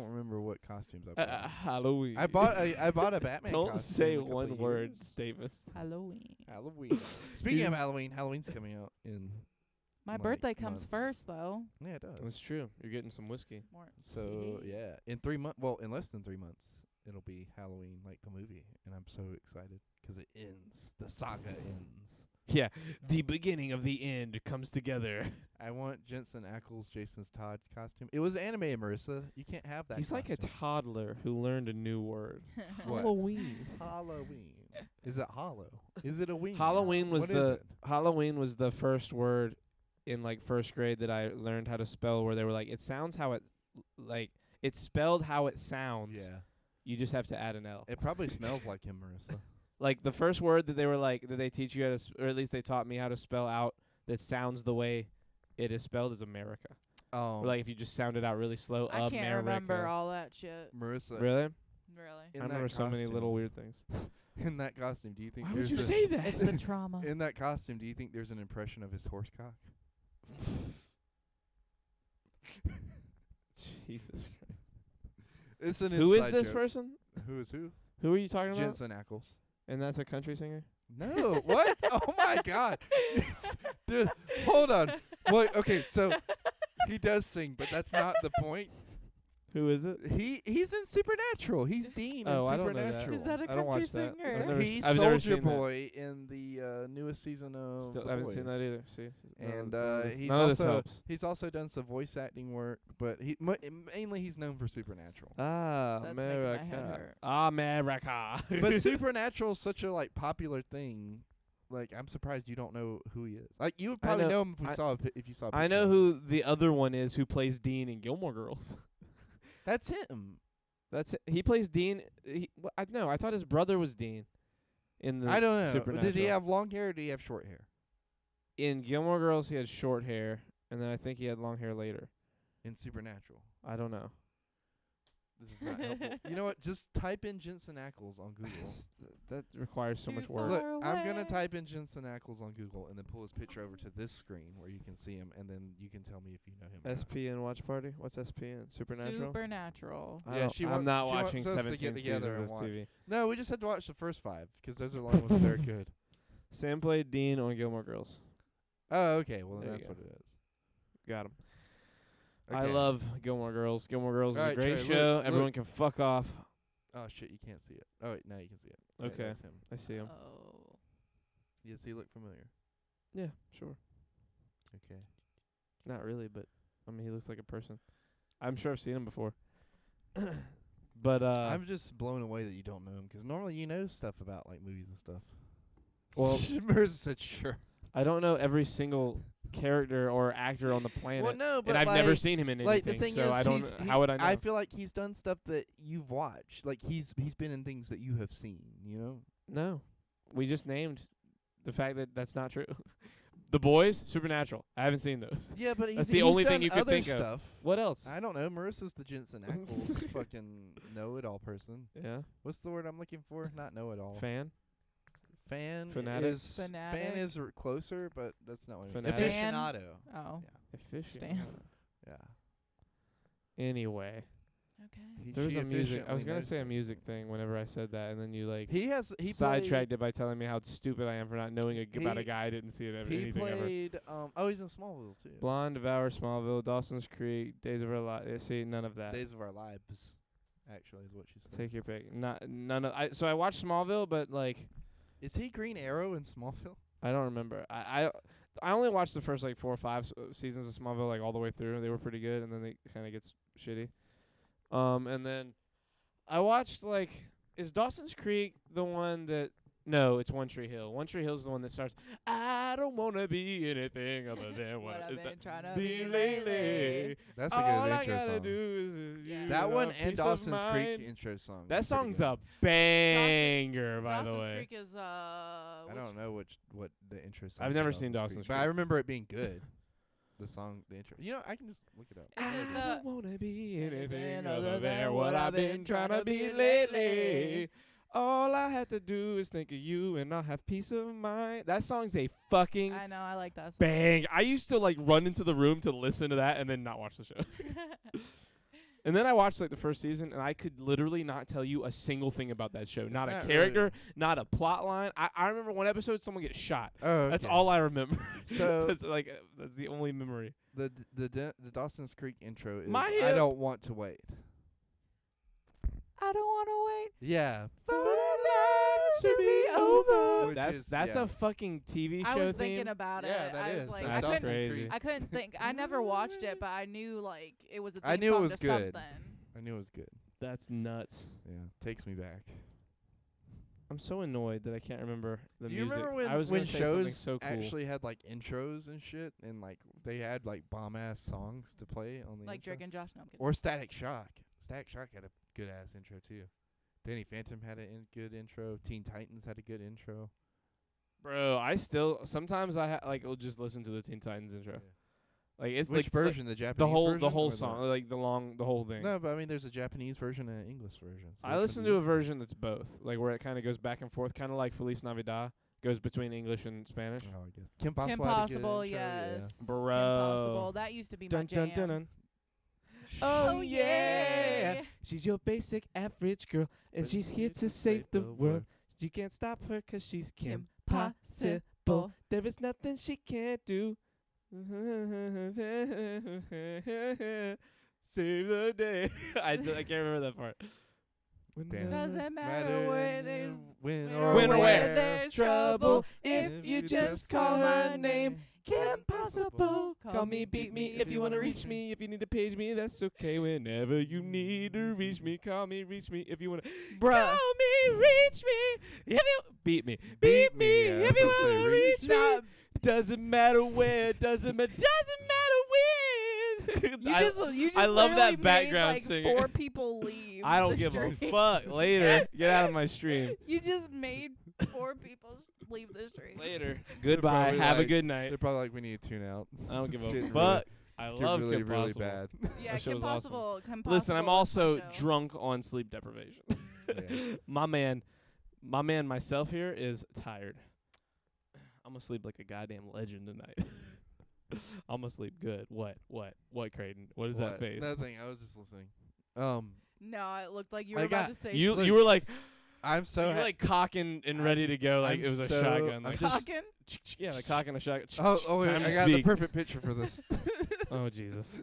remember what costumes I bought. Halloween. I bought a Batman Don't costume say in a couple one of word years. statements. Halloween. Halloween. Speaking of Halloween, Halloween's coming out in My like birthday comes months. first, though. Yeah, it does. That's true. You're getting some whiskey. More. So yeah, in 3 months. Well, in less than 3 months, it'll be Halloween, like the movie, and I'm so excited 'cause it ends. The saga ends. Yeah, the beginning of the end comes together. I want Jensen Ackles, Jason Todd's costume. It was animated, Marissa. You can't have that. He's like a costume. toddler who learned a new word. What? Halloween. Halloween. Is it hollow? Is it a wing? Halloween was What is the it? Halloween was the first word in like first grade that I learned how to spell. Where they were like, it sounds how it, like it's spelled how it sounds. Yeah. You just have to add an L. It probably smells like him, Marissa. Like the first word that they were like that they teach you how to, or at least they taught me how to spell out that sounds the way it is spelled is America. Oh. Or like if you just sound it out really slow. I can't America. remember all that shit. Marissa. Really? Really. In I that remember so many costume- little weird things. In that costume, do you think Why would there's you a- say that? It's the trauma. In that costume, do you think there's an impression of his horse cock? Jesus Christ. It's an Who is inside this joke. person? Who is who? Who are you talking about? Jensen Ackles. And that's a country singer? No, what? Oh my God! Dude, hold on. Wait, okay, so he does sing, but that's not the point. Who is it? He's in Supernatural. He's Dean Oh, in I don't know that. Supernatural. Is that a I don't watch country that. singer? I've never He's I've never Soldier seen that. Boy in the newest season of Still, The I haven't seen Boys. that either. See, And he's none of this also helps. he's also done some voice acting work, but mainly he's known for Supernatural. Ah, That's making my head America. hurt. America. But Supernatural's such a like popular thing. Like I'm surprised you don't know who he is. Like you would I probably know- know him if you saw. A I know picture. who the other one is who plays Dean in Gilmore Girls. That's him. That's it. He plays Dean. I thought his brother was Dean. In the I don't know. Supernatural. Did he have long hair or did he have short hair? In Gilmore Girls, he had short hair, and then I think he had long hair later. In Supernatural. I don't know. This is not helpful. You know what? Just type in Jensen Ackles on Google. That requires so much Too work. Look, far I'm gonna away. type in Jensen Ackles on Google and then pull his picture over to this screen where you can see him, and then you can tell me if you know him. or not. SPN Watch Party? What's SPN? Supernatural? Supernatural. I Yeah, don't- she I'm wants- not she wants watching us to 17 get together seasons and of watch. TV. No, we just had to watch the first 5 because those are the only ones that are good. Sam played Dean on Gilmore Girls. Oh, okay. Well, then There you that's go. what it is. Got him. I Okay. love Gilmore Girls. Gilmore Girls is a Alright, great Trey, show. look. Everyone can fuck off. Oh shit, you can't see it. Oh wait, now you can see it. Yeah, Okay. that's him. I see him. Oh. Does he look familiar? Yeah, sure. Okay. Not really, but I mean, he looks like a person. I'm sure I've seen him before. But I'm just blown away that you don't know him because normally you know stuff about like movies and stuff. well, Marissa said sure. I don't know every single character or actor on the planet, Well, no, but and I've like, never seen him in like anything. the thing so is, I don't. How would I know? I feel like he's done stuff that you've watched. Like he's been in things that you have seen. You know. No, we just named the fact that that's not true. The Boys, Supernatural. I haven't seen those. Yeah, but That's the only done thing you could other think of. stuff. What else? I don't know. Marissa's the Jensen Ackles fucking know-it-all person. Yeah, What's the word I'm looking for? Not know-it-all. fan. Fan Fanatic? is Fanatic? fan is closer, but that's not what I'm Fanatic. Fan? Aficionado. Oh. Efficient. Yeah. Anyway, He- there's she a music. I efficiently was gonna knows say a things. music thing whenever I said that, and then you like He sidetracked it by telling me how stupid I am for not knowing about a He- guy I didn't see it ever, He anything ever. played. Oh, he's in Smallville too. Blonde, Devour, Smallville, Dawson's Creek, Days of Our Lives. See, none of that. Days of Our Lives, actually, is what she said. Take your pick. None of. So I watched Smallville, but like Is he Green Arrow in Smallville? I don't remember. I only watched the first like 4 or 5 seasons of Smallville like all the way through. They were pretty good, and then they kind of gets shitty. And then I watched like is Dawson's Creek the one that No, it's One Tree Hill. One Tree Hill's the one that starts, I don't want to be anything other than What I've been trying to be be lately. That's a All good I intro gotta song. do is Yeah. That one a and peace of Dawson's Creek mind. intro song. That is pretty song's good. a banger, by the Dawson's way. Creek is I don't know what the intro song. I've for never seen Dawson's but I Creek. remember it being good. The song, the intro. You know, I can just look it up. Is it I the don't wanna be anything anything other than what I've been trying to be lately. All I have to do is think of you and I'll have peace of mind. That song's a fucking I know, I like that song. bang. I used to like run into the room to listen to that and then not watch the show. And then I watched like the first season and I could literally not tell you a single thing about that show. Not a not character, really- not a plot line. I remember one episode someone gets shot. Oh, That's okay. all I remember. So- that's like that's the only memory. The Dawson's Creek intro is My I hip. don't want to wait. I don't want to wait Yeah. for the night to be over. Which That's is- that's yeah. a fucking TV show I was theme. thinking about Yeah, it. that I was is. like, That's I Dawson's couldn't, crazy. I couldn't think. I never watched it, but I knew like it was a theme I knew it song was to good. something. I knew it was good. That's nuts. Yeah. Takes me back. I'm so annoyed that I can't remember the Do you music. remember I was when gonna say something shows so cool. actually had like intros and shit, and like they had like bomb ass songs to play on the Like intro? Drake and Josh. No, I'm kidding. Or Static Shock. Static Shock had a good ass intro too. Danny Phantom had a good intro. Teen Titans had a good intro. Bro, I still sometimes I like will just listen to the Teen Titans intro. Yeah. Like it's Which like version? The Japanese the whole version the whole or song, like the whole thing. No, but I mean, there's a Japanese version and an English version. So I which listen one to do a you version that's both, like where it kind of goes back and forth, kind of like Feliz Navidad goes between English and Spanish. Oh, I guess. Kim Possible. Kim had a good Possible, intro, yes. Kim Bro. Possible. That used to be my Dun jam. dun dun dun. Oh, yeah. She's your basic average girl, and But she's here to save the world. You can't stop her 'cause she's Kim Possible. Possible. There is nothing she can't do. Save the day. I can't remember that part. Damn. Doesn't matter where there's when When or where where there's trouble. If If you just call my name, Kim Possible. Call me, beat me if you wanna reach me. If you need to page me, that's okay. Whenever you need to reach me, call me, reach me. If you wanna Bruh. call me, reach me. If you beat me, beat me. yeah, If I you was gonna say wanna reach reach Nah, me, doesn't matter where, doesn't matter when. you just I love that literally background made, like, singing. 4 people leave. I don't the give stream. a fuck. Later, get out of my stream. You just made 4 people leave the stream. Later. Goodbye. probably Have a like- good night. They're probably like, we need to tune out. I don't give It's a getting fuck. I Really, love really, Kim really Possible. bad. Yeah, That show Kim was awesome. Possible. Kim Listen, I'm Possible was my also show. drunk on sleep deprivation. Yeah. my man myself here is tired. I'm gonna sleep like a goddamn legend tonight. I'm gonna sleep good. What, Creighton? What is that face? Nothing. I was just listening. No, it looked like you I were about got- to say You Look, you were like I'm so you were like cocking and ready to go like I'm it was a so- shotgun. I'm Like, just- cocking. yeah, like cocking a shotgun. Oh, wait, Time I to got the speak. perfect picture for this. Oh Jesus.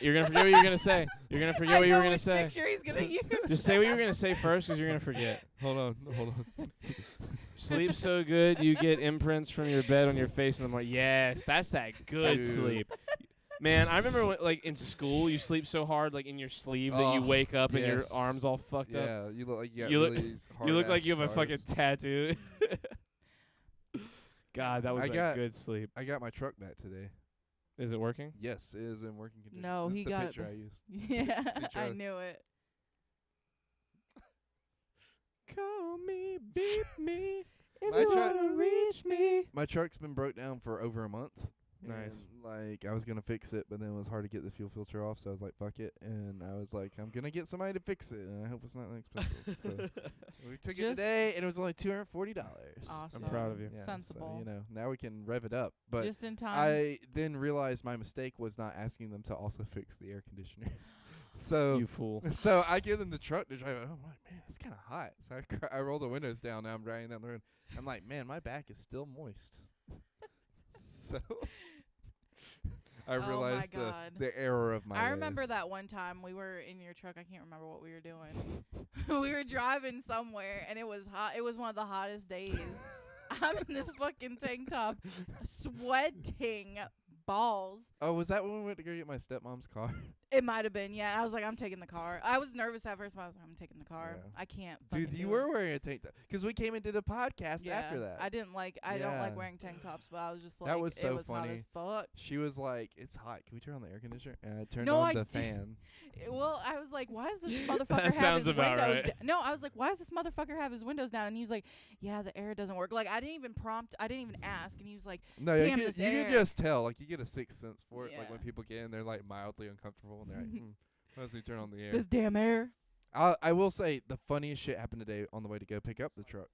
You're gonna forget what you're gonna say. You're gonna forget I what you know were gonna which say. picture he's gonna use. Just say what you were gonna say first, 'cause you're gonna forget. Hold on. Sleep so good, you get imprints from your bed on your face in the morning. Yes, that's that good Dude. sleep. Man, I remember when, like in school, you sleep so hard, like in your sleeve, that you Oh, wake up and your yes. arms all fucked up. Yeah, you look like you got You look- really You look like hard-ass you have a scars. fucking tattoo. God, that was I like got- good sleep. I got my truck back today. Is it working? Yes, it is in working condition. No, This he is the got picture the- I used. Yeah, I Charlie. knew it. Call me, beat me. If My you truck- wanna reach me. My truck's been broke down for over a month. Nice. And, like, I was gonna fix it, but then it was hard to get the fuel filter off, so I was like, "Fuck it," and I was like, "I'm gonna get somebody to fix it, and I hope it's not that expensive." So we took it Just- today, and it was only $240. Awesome. I'm proud of you. Yeah, Sensible. So, you know, now we can rev it up. But Just in time. I then realized my mistake was not asking them to also fix the air conditioner. So You fool. so I give them the truck to drive. I'm like, man, it's kind of hot. So I roll the windows down. Now I'm driving down the road. I'm like, man, my back is still moist. So I Oh my realized God. the error of my I remember ways. that one time we were in your truck. I can't remember what we were doing. We were driving somewhere, and it was hot. It was one of the hottest days. I'm in this fucking tank top, sweating balls. Oh, was that when we went to go get my stepmom's car? It might have been, yeah. I was like, I'm taking the car. I was nervous at first, but I was like, I'm taking the car. Yeah. I can't. Dude, you were wearing a tank top because we came and did a podcast after that. I don't like wearing tank tops, but I was just like, that was so it was funny. hot as fuck. She was like, "It's hot. Can we turn on the air conditioner?" And I turned No, on I the did. fan. Well, I was like, why is this motherfucker That have sounds his about windows right. No, I was like, why does this motherfucker have his windows down? And he was like, yeah, the air doesn't work. Like, I didn't even ask. And he was like, No, damn, you this can air. just tell. Like, you get a sixth sense for it. Like Yeah. when people get in, they're like mildly uncomfortable, and they're like, "Why does he turn on the air?" this damn air. I will say the funniest shit happened today on the way to go pick up the truck.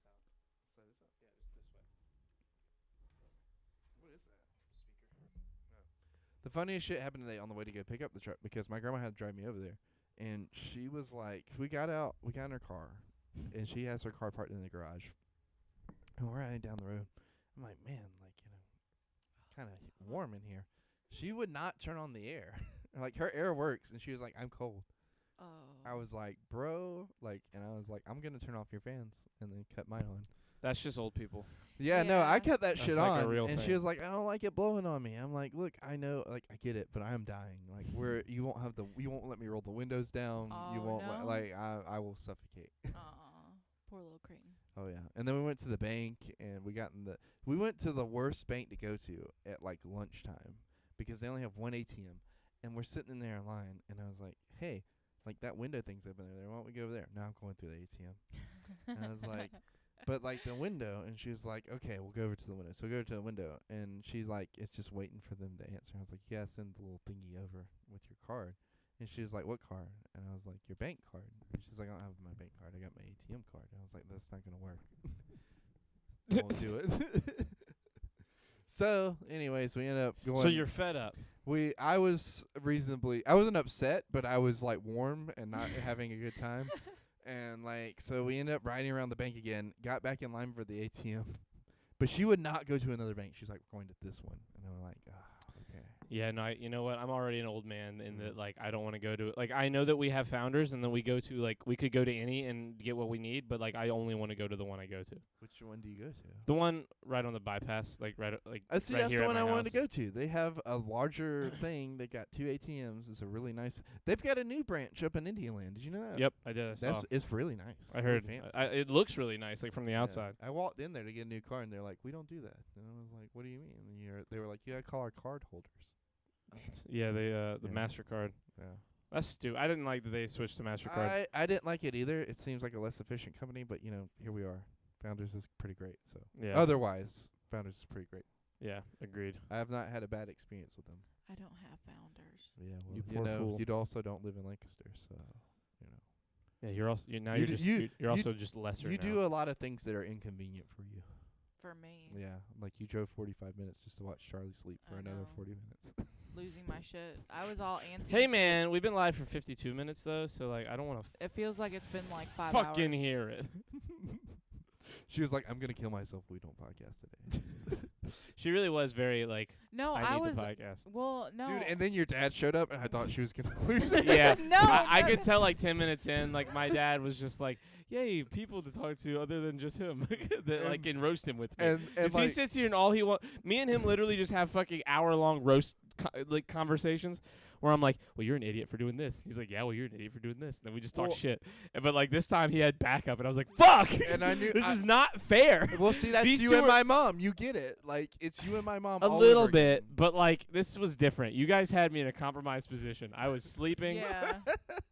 What is that? The funniest shit happened today on the way to go pick up the truck because my grandma had to drive me over there, and she was like, we got in her car, and she has her car parked in the garage, and we're riding down the road. I'm like, man, like, it's kind of warm in here. She would not turn on the air. Like, her air works, and she was like, I'm cold. Oh. I was like, bro, like, and I was like, I'm gonna turn off your fans and then cut mine on. That's just old people. Yeah, no, I Yeah. cut that That's shit like a on, real and she thing. was like, I don't like it blowing on me. I'm like, look, I know, like, I get it, but I'm dying. Like, you won't let me roll the windows down. You Oh, won't no? I will suffocate. Aw, poor little cretin. Oh yeah, and then we went to the bank, and we went to the worst bank to go to at like lunchtime because they only have one ATM, and we're sitting in there in line, and I was like, hey. Like, that window thing's open there. Why don't we go over there? Now I'm going through the ATM. And I was like, but, like, the window. And she was like, okay, we'll go over to the window. So we go to the window. And she's like, it's just waiting for them to answer. I was like, yeah, send the little thingy over with your card. And she was like, what card? And I was like, your bank card. And she's like, I don't have my bank card. I got my ATM card. And I was like, that's not going to work. I won't do it. So, anyways, we ended up going. So you're fed up. I wasn't upset, but I was like warm and not having a good time. And like, so we ended up riding around the bank again, got back in line for the ATM. But she would not go to another bank. She's like, we're going to this one. And I'm like, okay. Yeah, no, you know what? I'm already an old man in that, like, I don't want to go to it. Like, I know that we have Founders, and then we go to, like, we could go to any and get what we need, but, like, I only want to go to the one I go to. Which one do you go to? The one right on the bypass, like, right That's right the here at one my I wanted house. to go to. They have a larger thing. They got 2 ATMs. It's a really nice. They've got a new branch up in Indian Land. Did you know that? Yep, I did. I saw. It's really nice. I Really heard. fancy. It looks really nice, like, from the Yeah. outside. I walked in there to get a new car, and they're like, we don't do that. And I was like, what do you mean? And they were like, you got to call our card holders. Yeah, the Yeah. MasterCard. Yeah. That's stupid. I didn't like that they switched to MasterCard. I didn't like it either. It seems like a less efficient company, but, here we are. Founders is pretty great. So Yeah. Otherwise, Founders is pretty great. Yeah, agreed. I have not had a bad experience with them. I don't have Founders. Yeah, well, You poor fool. you also don't live in Lancaster, so Yeah, you're also You you're d- just you- you're you- also just lesser you now. do a lot of things that are inconvenient for you. For me, Yeah, like you drove 45 minutes just to watch Charlie sleep for I another know. 40 minutes. losing my shit. I was all antsy. Hey and shit. man, we've been live for 52 minutes though, so like I don't want to It feels like it's been like 5 fucking hours. hear it. She was like, I'm going to kill myself if we don't podcast today. She really was very like No, I need was. the podcast. Well, no. Dude, and then your dad showed up, and I thought she was going to lose it. Yeah, No, I no. could tell like 10 minutes in, like my dad was just like, "Yay, people to talk to other than just him," that like can roast him with me. And 'Cause he like, sits here and all he wants. Me and him literally just have fucking hour-long roast conversations where I'm like, "Well, you're an idiot for doing this." He's like, "Yeah, well, you're an idiot for doing this." And then we just talk Well- shit. But like this time he had backup, and I was like, "Fuck!" and I knew this is not fair. well, see, that's These you two and are- my mom. You get it. Like, it's you and my mom. A all little over bit, again. but like this was different. You guys had me in a compromised position. I was sleeping. Yeah.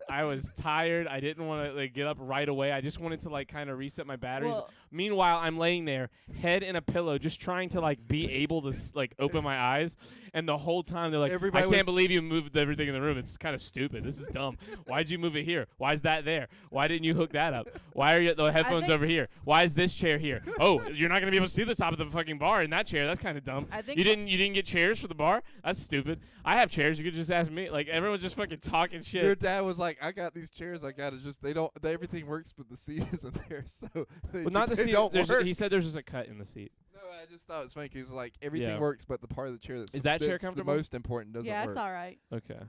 I was tired. I didn't want to like get up right away. I just wanted to like kind of reset my batteries. Well, Meanwhile, I'm laying there, head in a pillow, just trying to like be able to like open my eyes. And the whole time they're like, Everybody "I was- can't believe you moved everything in the room. It's kind of stupid. This is dumb. Why'd you move it here? Why's that there? Why didn't you hook that up? Why are the headphones think- over here? Why is this chair here? Oh, you're not gonna be able to see the top of the fucking bar in that chair. That's kind of dumb. I think You didn't get chairs for the bar? That's stupid. I have chairs. You could just ask me. Like everyone's just fucking talking shit. Your dad was like, I got these chairs. I got to just, everything works, but the seat isn't there. So Well, not the they seat. don't work. He said there's just a cut in the seat. No, I just thought it was funny because like everything Yeah. works, but the part of the chair that's Is that chair that's comfortable? the most important doesn't yeah, work. it's all right. Okay.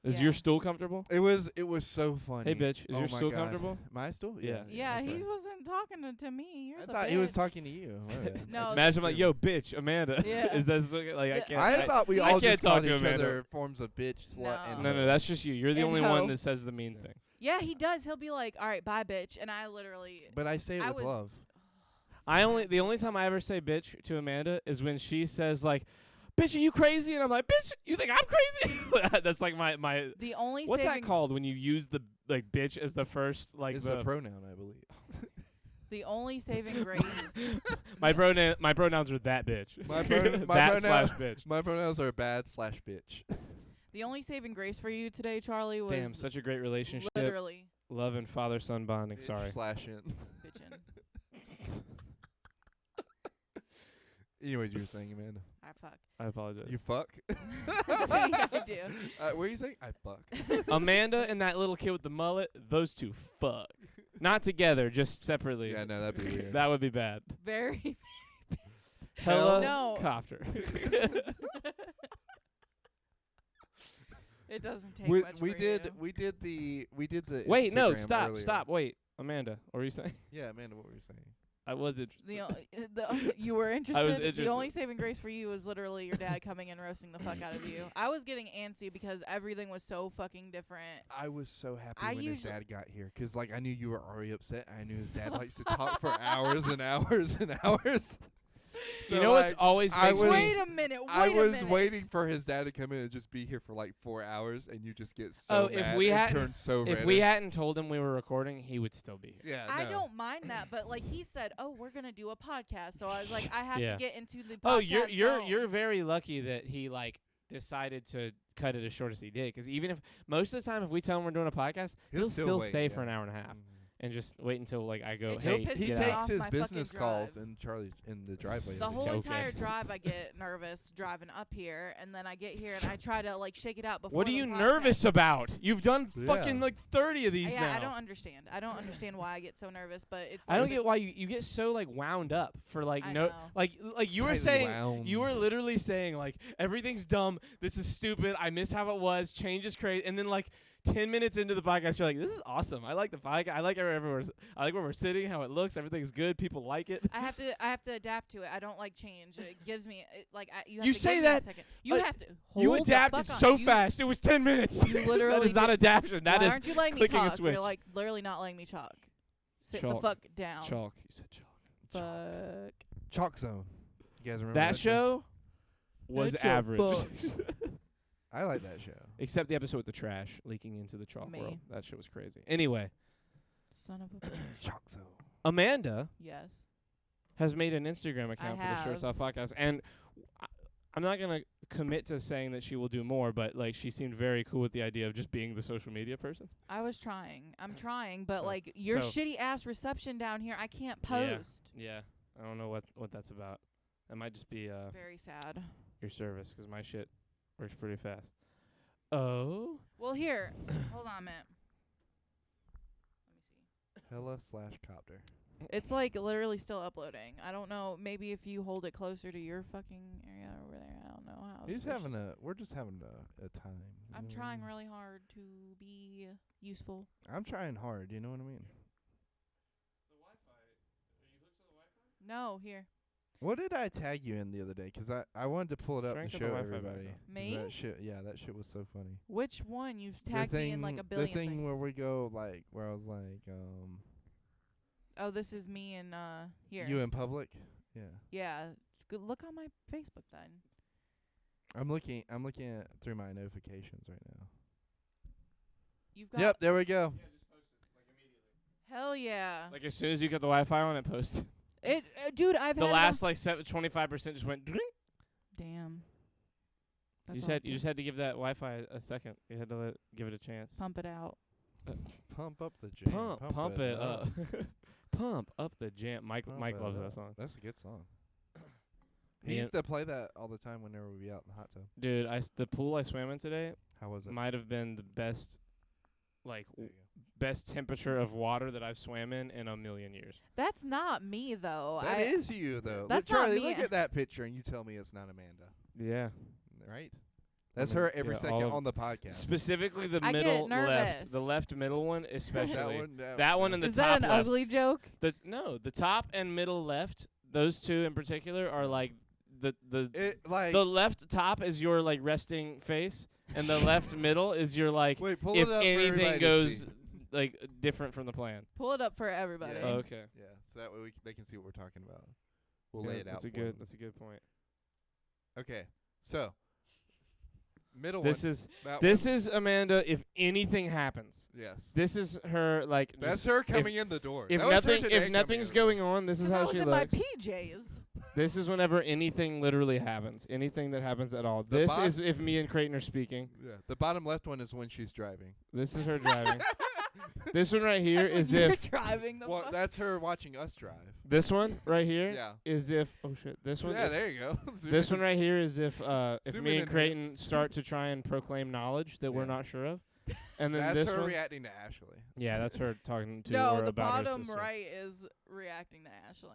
Is Yeah. your stool comfortable? It was so funny. Hey, bitch, is Oh your my stool God. comfortable? My stool? Yeah. Yeah, Okay. he wasn't talking to me. You're I the thought he was bitch. talking to you. My bad. No, Imagine like, yo, bitch, Amanda. Yeah. Is that like I Yeah. can't? I thought we I all can't just talk called to each Amanda. other forms of bitch, slut, and No, hoe. that's just you. You're the And only hoe. one that says the mean thing. Yeah, he does. He'll be like, "All right, bye, bitch," and I literally. But I say it I with was- love. The only time I ever say bitch to Amanda is when she says like, "Bitch, are you crazy?" And I'm like, "Bitch, you think I'm crazy?" That's like my. The only What's saving that called when you use the like bitch as the first like It's the a pronoun, I believe. the only saving grace. my pronouns are that bitch. My that pronoun- slash bitch. My pronouns are bad/bitch. The only saving grace for you today, Charlie, was Damn, such a great relationship. literally Love and father-son bonding. Sorry. Slash in. bitchin'. Anyways, you were saying, Amanda. I fuck. I apologize. You fuck? Yeah, I do. What are you saying? I fuck. Amanda and that little kid with the mullet, those two fuck. Not together, just separately. Yeah, no, that'd be weird. That would be bad. Very. Hello, No. copter. It doesn't take we much. we for did you. we did the Wait, no, Instagram earlier. stop. Wait, Amanda, what were you saying? Yeah, Amanda, what were you saying? I was interested. You were interested. interested. The only saving grace for you was literally your dad coming and roasting the fuck out of you. I was getting antsy because everything was so fucking different. I was so happy I when his usually- dad got here, 'cause like I knew you were already upset. I knew his dad likes to talk for hours and hours and hours. So You know what's always I makes was- me Wait a minute. Wait I a was minute. waiting for his dad to come in and just be here for like 4 hours, and you just get so Oh, if mad we and hadn't- turn so if red. we hadn't told him we were recording, he would still be here. Yeah, I no. don't mind that, but like he said, "Oh, we're gonna do a podcast," so I was like, "I have Yeah. to get into the podcast." Oh, you're zone. very lucky that he like decided to cut it as short as he did. Because even if most of the time, if we tell him we're doing a podcast, he'll still wait, stay yeah. for an hour and a half Mhm. and just wait until like I go, It hey, pisses He get me out. takes off his my fucking business calls drive. in Charlie in the driveway. The whole Okay. entire drive, I get nervous driving up here, and then I get here and I try to like shake it out before. What are the you podcast. nervous about? You've done Yeah. fucking like 30 of these Yeah, now. I don't understand. I don't understand why I get so nervous, but it's. I don't like- get why you get so like wound up for like I no know. like you were Tightly saying wound. you were literally saying like everything's dumb, this is stupid, I miss how it was, change is crazy, and then like 10 minutes into the podcast you're like, this is awesome, I like the podcast, I like where we're sitting, how it looks, everything's good, people like it. I have to adapt to it. I don't like change. It gives me you have You to say give me a that, second. You have to. You hold the adapted fuck on. so You- fast. It was 10 minutes. You that literally is not did- adaptation. That Why is aren't you letting me clicking a talk? switch. You're like literally not letting me talk. Sit Chalk. the fuck down. chalk. You said chalk. Fuck. Chalk Zone. You guys remember That show was That's a average. I like that show. Except the episode with the trash leaking into the chalk Me. world. That shit was crazy. Anyway, Son of a bitch. Chalk Zone. Amanda Yes. has made an Instagram account for the Shirts have. Off podcast, and I'm not gonna commit to saying that she will do more, but like she seemed very cool with the idea of just being the social media person. I was trying. I'm trying, but So- like your so- shitty ass reception down here, I can't post. Yeah, I don't know what that's about. It might just be Very sad. your service, 'cause my shit works pretty fast. Oh, Well, here. Hold on a minute. Let me see. Hella/copter. It's like literally still uploading. I don't know. Maybe if you hold it closer to your fucking area over there. I don't know how. We're just having a time. you I'm know what I trying mean? really hard to be useful. I'm trying hard, you know what I mean? No, here. What did I tag you in the other day? 'Cause I wanted to pull it up Crank to the show Wi-Fi back everybody. up. 'Cause Me? That shit was so funny. Which one? You've The tagged thing, me in like a billion the thing things. where we go like where I was like, Oh, this is me and here. you in public? Yeah. Yeah. Good. Look on my Facebook then. I'm looking at through my notifications right now. You've got. Yep, there we go. Hell yeah. like as soon as you get the Wi-Fi on, it posts. It, dude. I've The had last like 25% just went. It on. Damn. That's You all said it you did. just had to give that Wi-Fi a second. You had to give it a chance. Pump it out. Pump up the jam. Pump it up. Pump up the jam. Mike Pump Mike it loves up. that song. That's a good song. He Me used to play that all the time whenever we'd be out in the hot tub. Dude, the pool I swam in today How was it? might have been the best, like There you go. best temperature of water that I've swam in a million years. That's not me though. That is you though. That's Charlie, not me. look at that picture and you tell me it's not Amanda, Yeah. right? That's I mean, her every yeah, second all of- on the podcast. Specifically the I get middle nervous. left, the left middle one especially. that one and the Is top that an left. ugly joke? The top and middle left, those two in particular are like the like left top is your like resting face, and the left middle is your like wait, pull if it up for anything everybody to goes see. like different from the plan. Pull it up for everybody. Yeah. Oh, okay. Yeah, so that way they can see what we're talking about. We'll Yeah, lay it out. That's a for good. them. That's a good point. Okay, so middle This one. is That this one. is Amanda. If anything happens, Yes. this is her like. That's just- her coming in the door. If That was her nothing, today if coming nothing's in. going on, this is 'Cause I how was she in my looks. PJs. This is whenever anything literally happens. Anything that happens at all. The This bot- is if me and Creighton are speaking. Yeah, the bottom left one is when she's driving. This is her driving. This one right here That's when is you're if driving the Well, fuck. that's her watching us drive. this one right here is Yeah. if oh shit this one Yeah, there you go. Zoom this in. one right here is if Zoom me in and Creighton enhance. start to try and proclaim knowledge that we're Yeah. not sure of, and then That's this her one reacting to Ashley. yeah that's her talking to no, or the about her bottom sister. right is reacting to Ashley.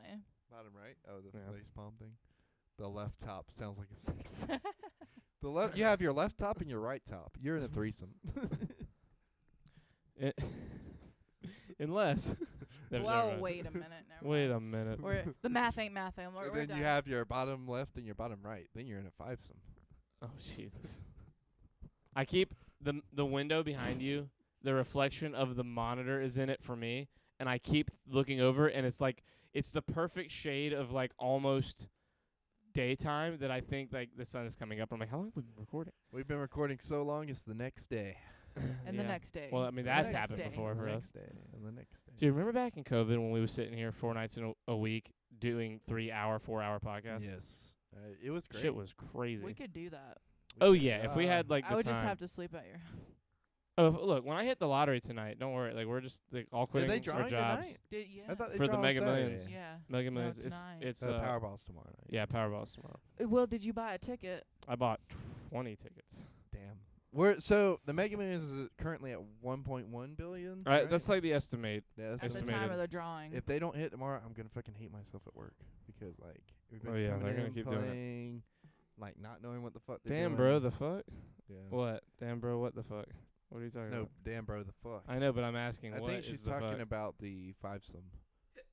Bottom right. Oh, the Yeah. face palm thing. The left top sounds like a six. The left. You have your left top and your right top. You're in a threesome. Unless never Whoa, mind. wait a minute. Never Wait mind. a minute. The math ain't math. We're And then done. you have your bottom left and your bottom right. Then you're in a fivesome. Oh Jesus! I keep the window behind you. The reflection of the monitor is in it for me, and I keep looking over, and it's like it's the perfect shade of like almost daytime that I think like the sun is coming up. I'm like, how long have we been recording? We've been recording so long. It's the next day. And the next day. Well, I mean The that's next happened day. before And for the us. next day. And the next day. Do you remember back in COVID when we were sitting here 4 nights in a week doing 3-hour, 4-hour podcasts? Yes. It was great. Shit was crazy. We could do that. Oh yeah, if we had like the I would time. just have to sleep at your. Oh, look, when I hit the lottery tonight, don't worry. Like we're just like all Are quitting they our drawing jobs. tonight? Yeah. I thought they For the draw on Mega Saturday. Millions. Yeah. Mega No, Millions. It's tonight. it's Powerball's tomorrow night. yeah, Powerball's tomorrow. Well, did you buy a ticket? I bought 20 tickets. Damn. So the Mega Millions is currently at 1.1 billion. Right, that's like the estimate. Yeah, that's At the Estimated. time of the drawing. if they don't hit tomorrow, I'm gonna fucking hate myself at work because like everybody's yeah, coming they're gonna in, keep doing it. playing, like not knowing what the fuck they're Damn, doing. bro, the fuck? Yeah. What? Damn, bro, what the fuck? What are you talking No, about? damn, bro, the fuck. I know, but I'm asking. I what think is she's the talking fuck? about the fivesome.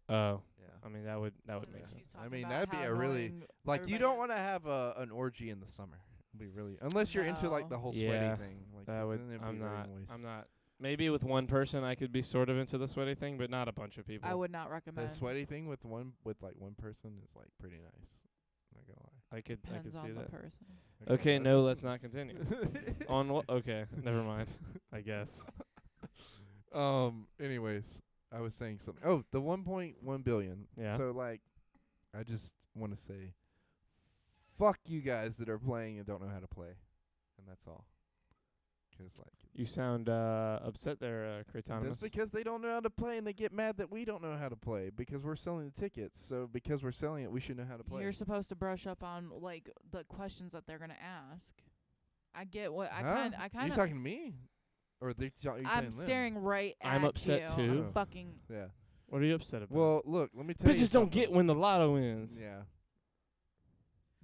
Oh, Yeah. I mean that would make Yeah. sense. She's I talking mean, about that'd be how a really- annoying Like you everybody don't is. want to have an orgy in the summer. It'd be really unless you're into like the No. whole Yeah, sweaty thing. Like That 'cause would. then it'd I'm be very not. moist. I'm not. Maybe with one person I could be sort of into the sweaty thing, but not a bunch of people. I would not The recommend. sweaty thing with one person is like pretty nice. Not gonna lie. I could Depends see on the that. person. Okay, no, let's not continue. On what? Okay, never mind. I guess. Anyways, I was saying something. Oh, the 1.1 billion. Yeah. So like, I just want to say, fuck you guys that are playing and don't know how to play, and that's all. 'Cause like, You sound upset there, that's Craytonimus. because they don't know how to play and they get mad that we don't know how to play because we're selling the tickets. So because we're selling it, we should know how to play. You're supposed to brush up on like the questions that they're gonna ask. I get what I Huh? kind You of. talking to me, or are you I'm telling them? staring right at I'm upset you. too. I'm fucking. Yeah. What are you upset about? Well, look, let me tell you. bitches don't something. get when the lotto wins. Yeah.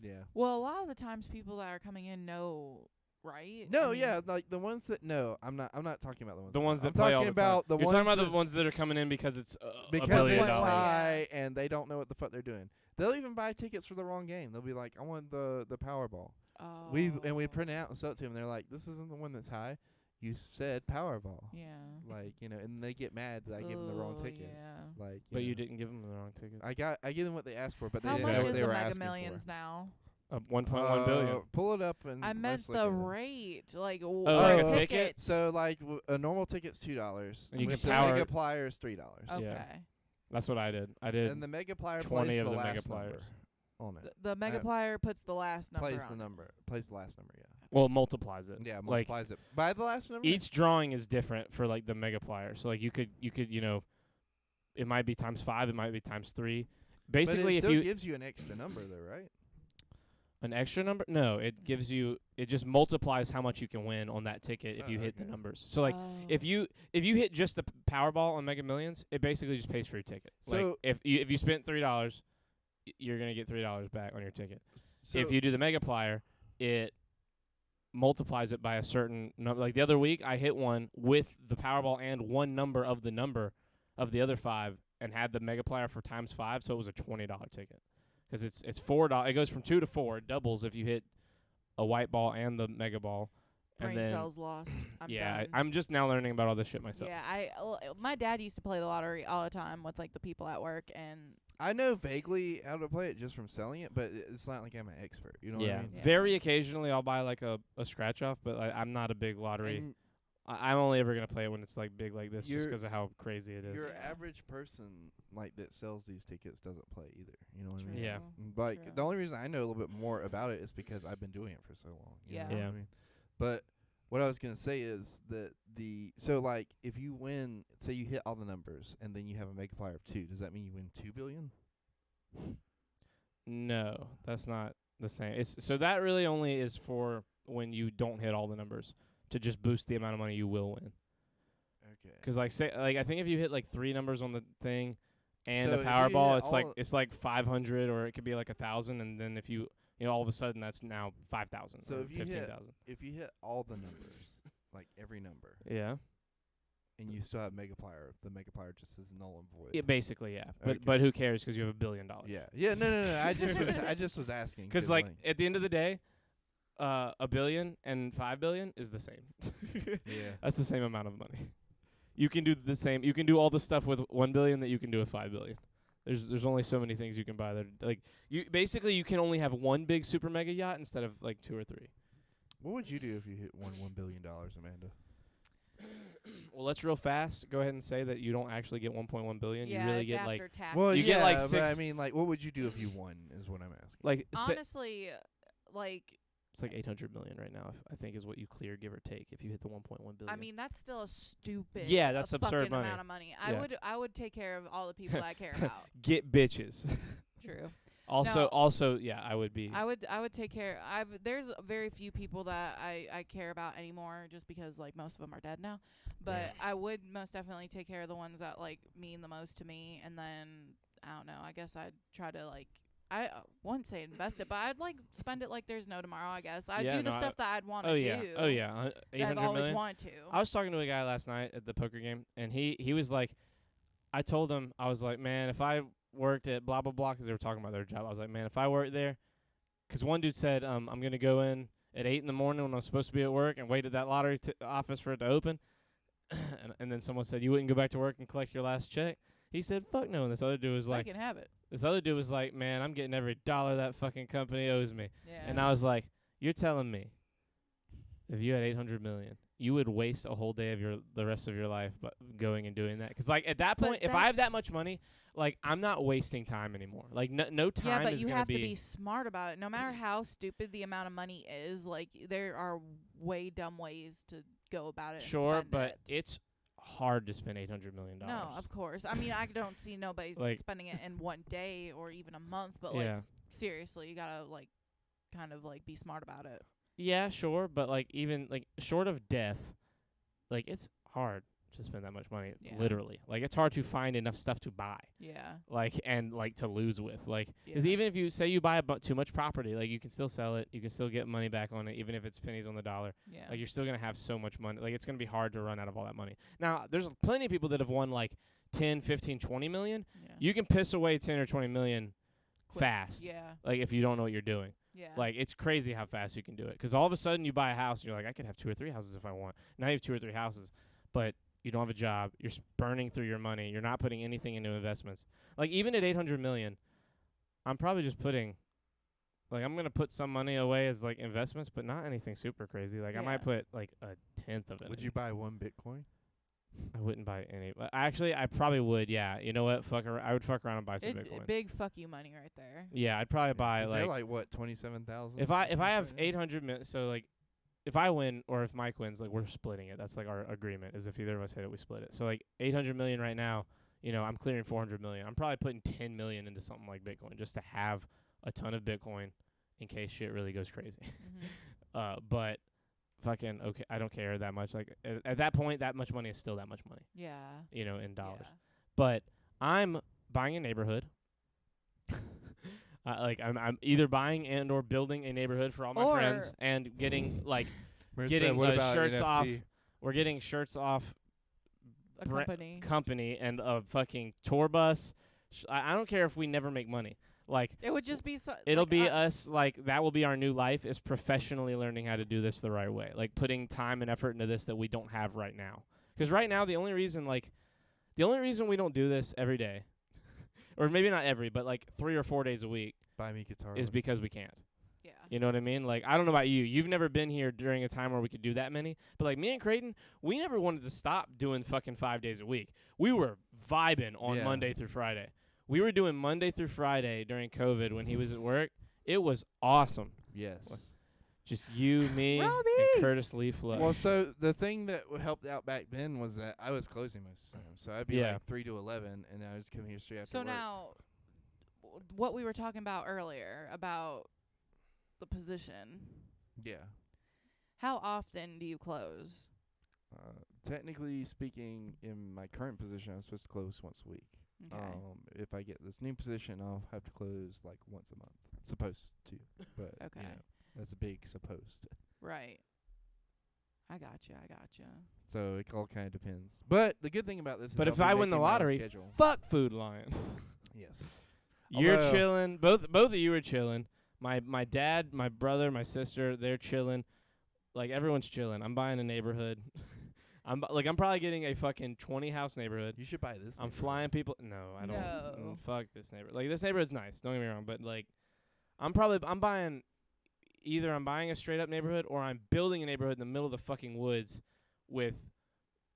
Yeah. Well, a lot of the times people that are coming in know, right? I No, mean, yeah, like the ones that no, I'm not talking about the ones. The ones that I'm play talking all the about time. the You're ones talking about that, the ones that are coming in because it's $1 because billion. it's $1 billion. high and they don't know what the fuck they're doing. They'll even buy tickets for the wrong game. They'll be like, I want the Powerball. Oh. We print it out and sell it to them. They're like, this isn't the one that's high. You said Powerball. Yeah. Like, and they get mad that I give them the wrong Oh, ticket. Yeah. Like, But you know. didn't give them the wrong ticket. I give them what they asked for, but they How didn't much know is what they the were Mega asking Millions for. now? 1.1 billion. Pull it up and I meant let's look the at it. rate, like like a ticket? So like a normal ticket's $2, And you with can the power- Mega Plier is $3. Okay. Yeah. That's what I did. I did And the Mega Plier 20 plays of the the last Mega number Pliers. on it. The Mega Plier puts the last number Plays on the it. number. Plays the last number. Yeah. Well, it multiplies it. Yeah. Like, Multiplies it by the last number. each drawing is different for like the mega plier. So like you could it might be times 5, it might be times 3. Basically, but it if still you gives you an extra number though, right? an extra number, no, it gives you it just multiplies how much you can win on that ticket if Oh, you hit the okay. numbers. So like Oh. if you hit just the Powerball on Mega Millions, it basically just pays for your ticket. Like So- if you spent $3, you're gonna get $3 back on your ticket. So If you do the Mega Plier, it multiplies it by a certain number. Like the other week, I hit one with the Powerball and one number of the other 5, and had the Megaplier for times 5, so it was a $20 ticket. Because it's $4. It goes from 2 to 4. It doubles if you hit a white ball and the Mega Ball. Brain and then, cells lost. Yeah, I'm just now learning about all this shit myself. Yeah, my dad used to play the lottery all the time with like the people at work, and I know vaguely how to play it just from selling it, but it's not like I'm an expert. You know what I mean? Yeah. Very occasionally I'll buy like a scratch off, but I'm not a big lottery. And I'm only ever gonna play it when it's like big like this, just You're- because of how crazy it is. your Yeah. average person like that sells these tickets doesn't play either. You know what I mean? True. Yeah. Like True. the only reason I know a little bit more about it is because I've been doing it for so long. You know Yeah. what Yeah. I mean? But what I was gonna say is that so like if you win, say you hit all the numbers and then you have a Megaplier of 2, does that mean you win $2 billion? No, that's not the same. So that really only is for when you don't hit all the numbers, to just boost the amount of money you will win. Okay. 'Cause I think if you hit like 3 numbers on the thing and So a if you Powerball, hit it's like 500, or it could be like 1,000, and then if you all of a sudden that's now 5,000 So or if you hit 15,000. if you hit all the numbers, like every number, Yeah. and you still have Megaplier, the Megaplier just is null and void. Yeah, basically, yeah. Okay. But who cares, 'cause you have $1 billion. Yeah. Yeah. No. I just was asking. 'Cause like at the end of the day, $1 billion and $5 billion is the same. yeah. That's the same amount of money. You can do the same. You can do all the stuff with $1 billion that you can do with $5 billion. There's only so many things you can buy. That like you can only have one big super mega yacht instead of like 2 or 3. What would you do if you hit $1 billion, Amanda? Well, let's real fast go ahead and say that you don't actually get 1.1 billion. yeah, You really it's get after like tax. Well, You yeah, get like but 6 I mean, like, what would you do if you won? Is what I'm asking. like honestly, like it's like 800 million right now. I think is what you clear, give or take, if you hit the 1.1 billion. I mean that's still a stupid Yeah, that's fucking absurd money. amount of money. Yeah. I would take care of all the people I care about. Get bitches. True. Also, yeah, I would be. I would take care. There's very few people that I care about anymore, just because like most of them are dead now. But I would most definitely take care of the ones that like mean the most to me. And then I don't know. I guess I'd try to like I wouldn't say invest it, but I'd like spend it like there's no tomorrow. I guess I'd do the stuff that I'd want to do. Oh yeah, that 800 I've always million. wanted to. I was talking to a guy last night at the poker game, and he was like, I told him, I was like, man, if I worked at blah blah blah, 'cause they were talking about their job. I was like, man, if I worked there, 'cause one dude said, I'm gonna go in at 8 in the morning when I'm supposed to be at work and wait at that lottery office for it to open, and then someone said you wouldn't go back to work and collect your last check. He said, fuck no. And this other dude was I like, can have it. this other dude was like, man, I'm getting every dollar that fucking company owes me. Yeah. And I was like, you're telling me if you had 800 million, you would waste a whole day of the rest of your life going and doing that? 'Cause like at that But point, if I have that that's- much money, like I'm not wasting time anymore. Like no time yeah, but is you gonna have be. to be smart about it. No matter how stupid the amount of money is, like there are way dumb ways to go about it. Sure, and spend but it. it's hard to spend $800 million. No, of course. I mean, I don't see nobody's Like- spending it in one day or even a month. But Yeah. like seriously, you gotta like kind of like be smart about it. Yeah, sure, but like even like short of death, like it's hard to spend that much money. Yeah. Literally, like it's hard to find enough stuff to buy. Yeah. Like and like to lose with, like, Yeah. 'cause even if you say you buy too much property, like you can still sell it, you can still get money back on it, even if it's pennies on the dollar. Yeah. Like you're still gonna have so much money. Like it's gonna be hard to run out of all that money. Now, there's plenty of people that have won like 10, 15, 20 million. yeah. You can piss away 10 or 20 million Quick. fast. Yeah. Like if you don't know what you're doing. Yeah. Like it's crazy how fast you can do it. 'Cause all of a sudden you buy a house and you're like, I could have 2 or 3 houses if I want. Now you have 2 or 3 houses, but you don't have a job. You're burning through your money. You're not putting anything into investments. Like even at 800 million, I'm probably just putting, like I'm gonna put some money away as like investments, but not anything super crazy. Like I might Yeah. put like a tenth of it. Would you buy 1 Bitcoin? I wouldn't buy any. But actually, I probably would. Yeah. You know what? I would fuck around and buy some Bitcoin. Big fuck you money right there. Yeah, I'd probably buy They're like like what, 27,000? if I have 800 million. So like if I win or if Mike wins, like we're splitting it. That's like our agreement. Is if either of us hit it, we split it. So like 800 million right now. You know, I'm clearing 400 million. I'm probably putting 10 million into something like Bitcoin just to have a ton of Bitcoin in case shit really goes crazy. Mhm. But fucking okay, I don't care that much. Like at that point, that much money is still that much money. Yeah. You know, in dollars. Yeah. But I'm buying a neighborhood. I'm either buying and or building a neighborhood for all my friends and getting getting what about shirts NFT? off. We're getting shirts off A company and a fucking tour bus. I don't care if we never make money. Like it would just be it'll be us, like that will be our new life, is professionally learning how to do this the right way, like putting time and effort into this that we don't have right now. Because right now the only reason we don't do this every day or maybe not every, but like 3 or 4 days a week Buy me guitar is because we can't. Yeah. You know what I mean? Like, I don't know about you. You've never been here during a time where we could do that many. But, like, me and Creighton, we never wanted to stop doing fucking 5 days a week. We were vibing on Monday through Friday. We were doing Monday through Friday during COVID when he was at work. It was awesome. Yes. Just you, me, and Curtis Lee Flood. Well, so the thing that helped out back then was that I was closing most of the time. So I'd be like 3 to 11, and I was coming here straight after work. So now, what we were talking about earlier about the position. Yeah. How often do you close? Technically speaking, in my current position, I'm supposed to close once a week. Okay. If I get this new position, I'll have to close like once a month. Supposed to, but Okay. you know, that's a big supposed. Right. I gotcha. So it all kind of depends. But the good thing about this is But I'll if be I win the making my own lottery, schedule. fuck Food Lion. Yes. You're Although- chilling. Both of you are chilling. My dad, my brother, my sister, they're chilling. Like, everyone's chilling. I'm buying a neighborhood. I'm probably getting a fucking 20-house neighborhood. You should buy this. I'm flying people. No, I don't. No. Fuck this neighborhood. Like, this neighborhood's nice. Don't get me wrong. But, like, I'm buying either I'm buying a straight-up neighborhood or I'm building a neighborhood in the middle of the fucking woods with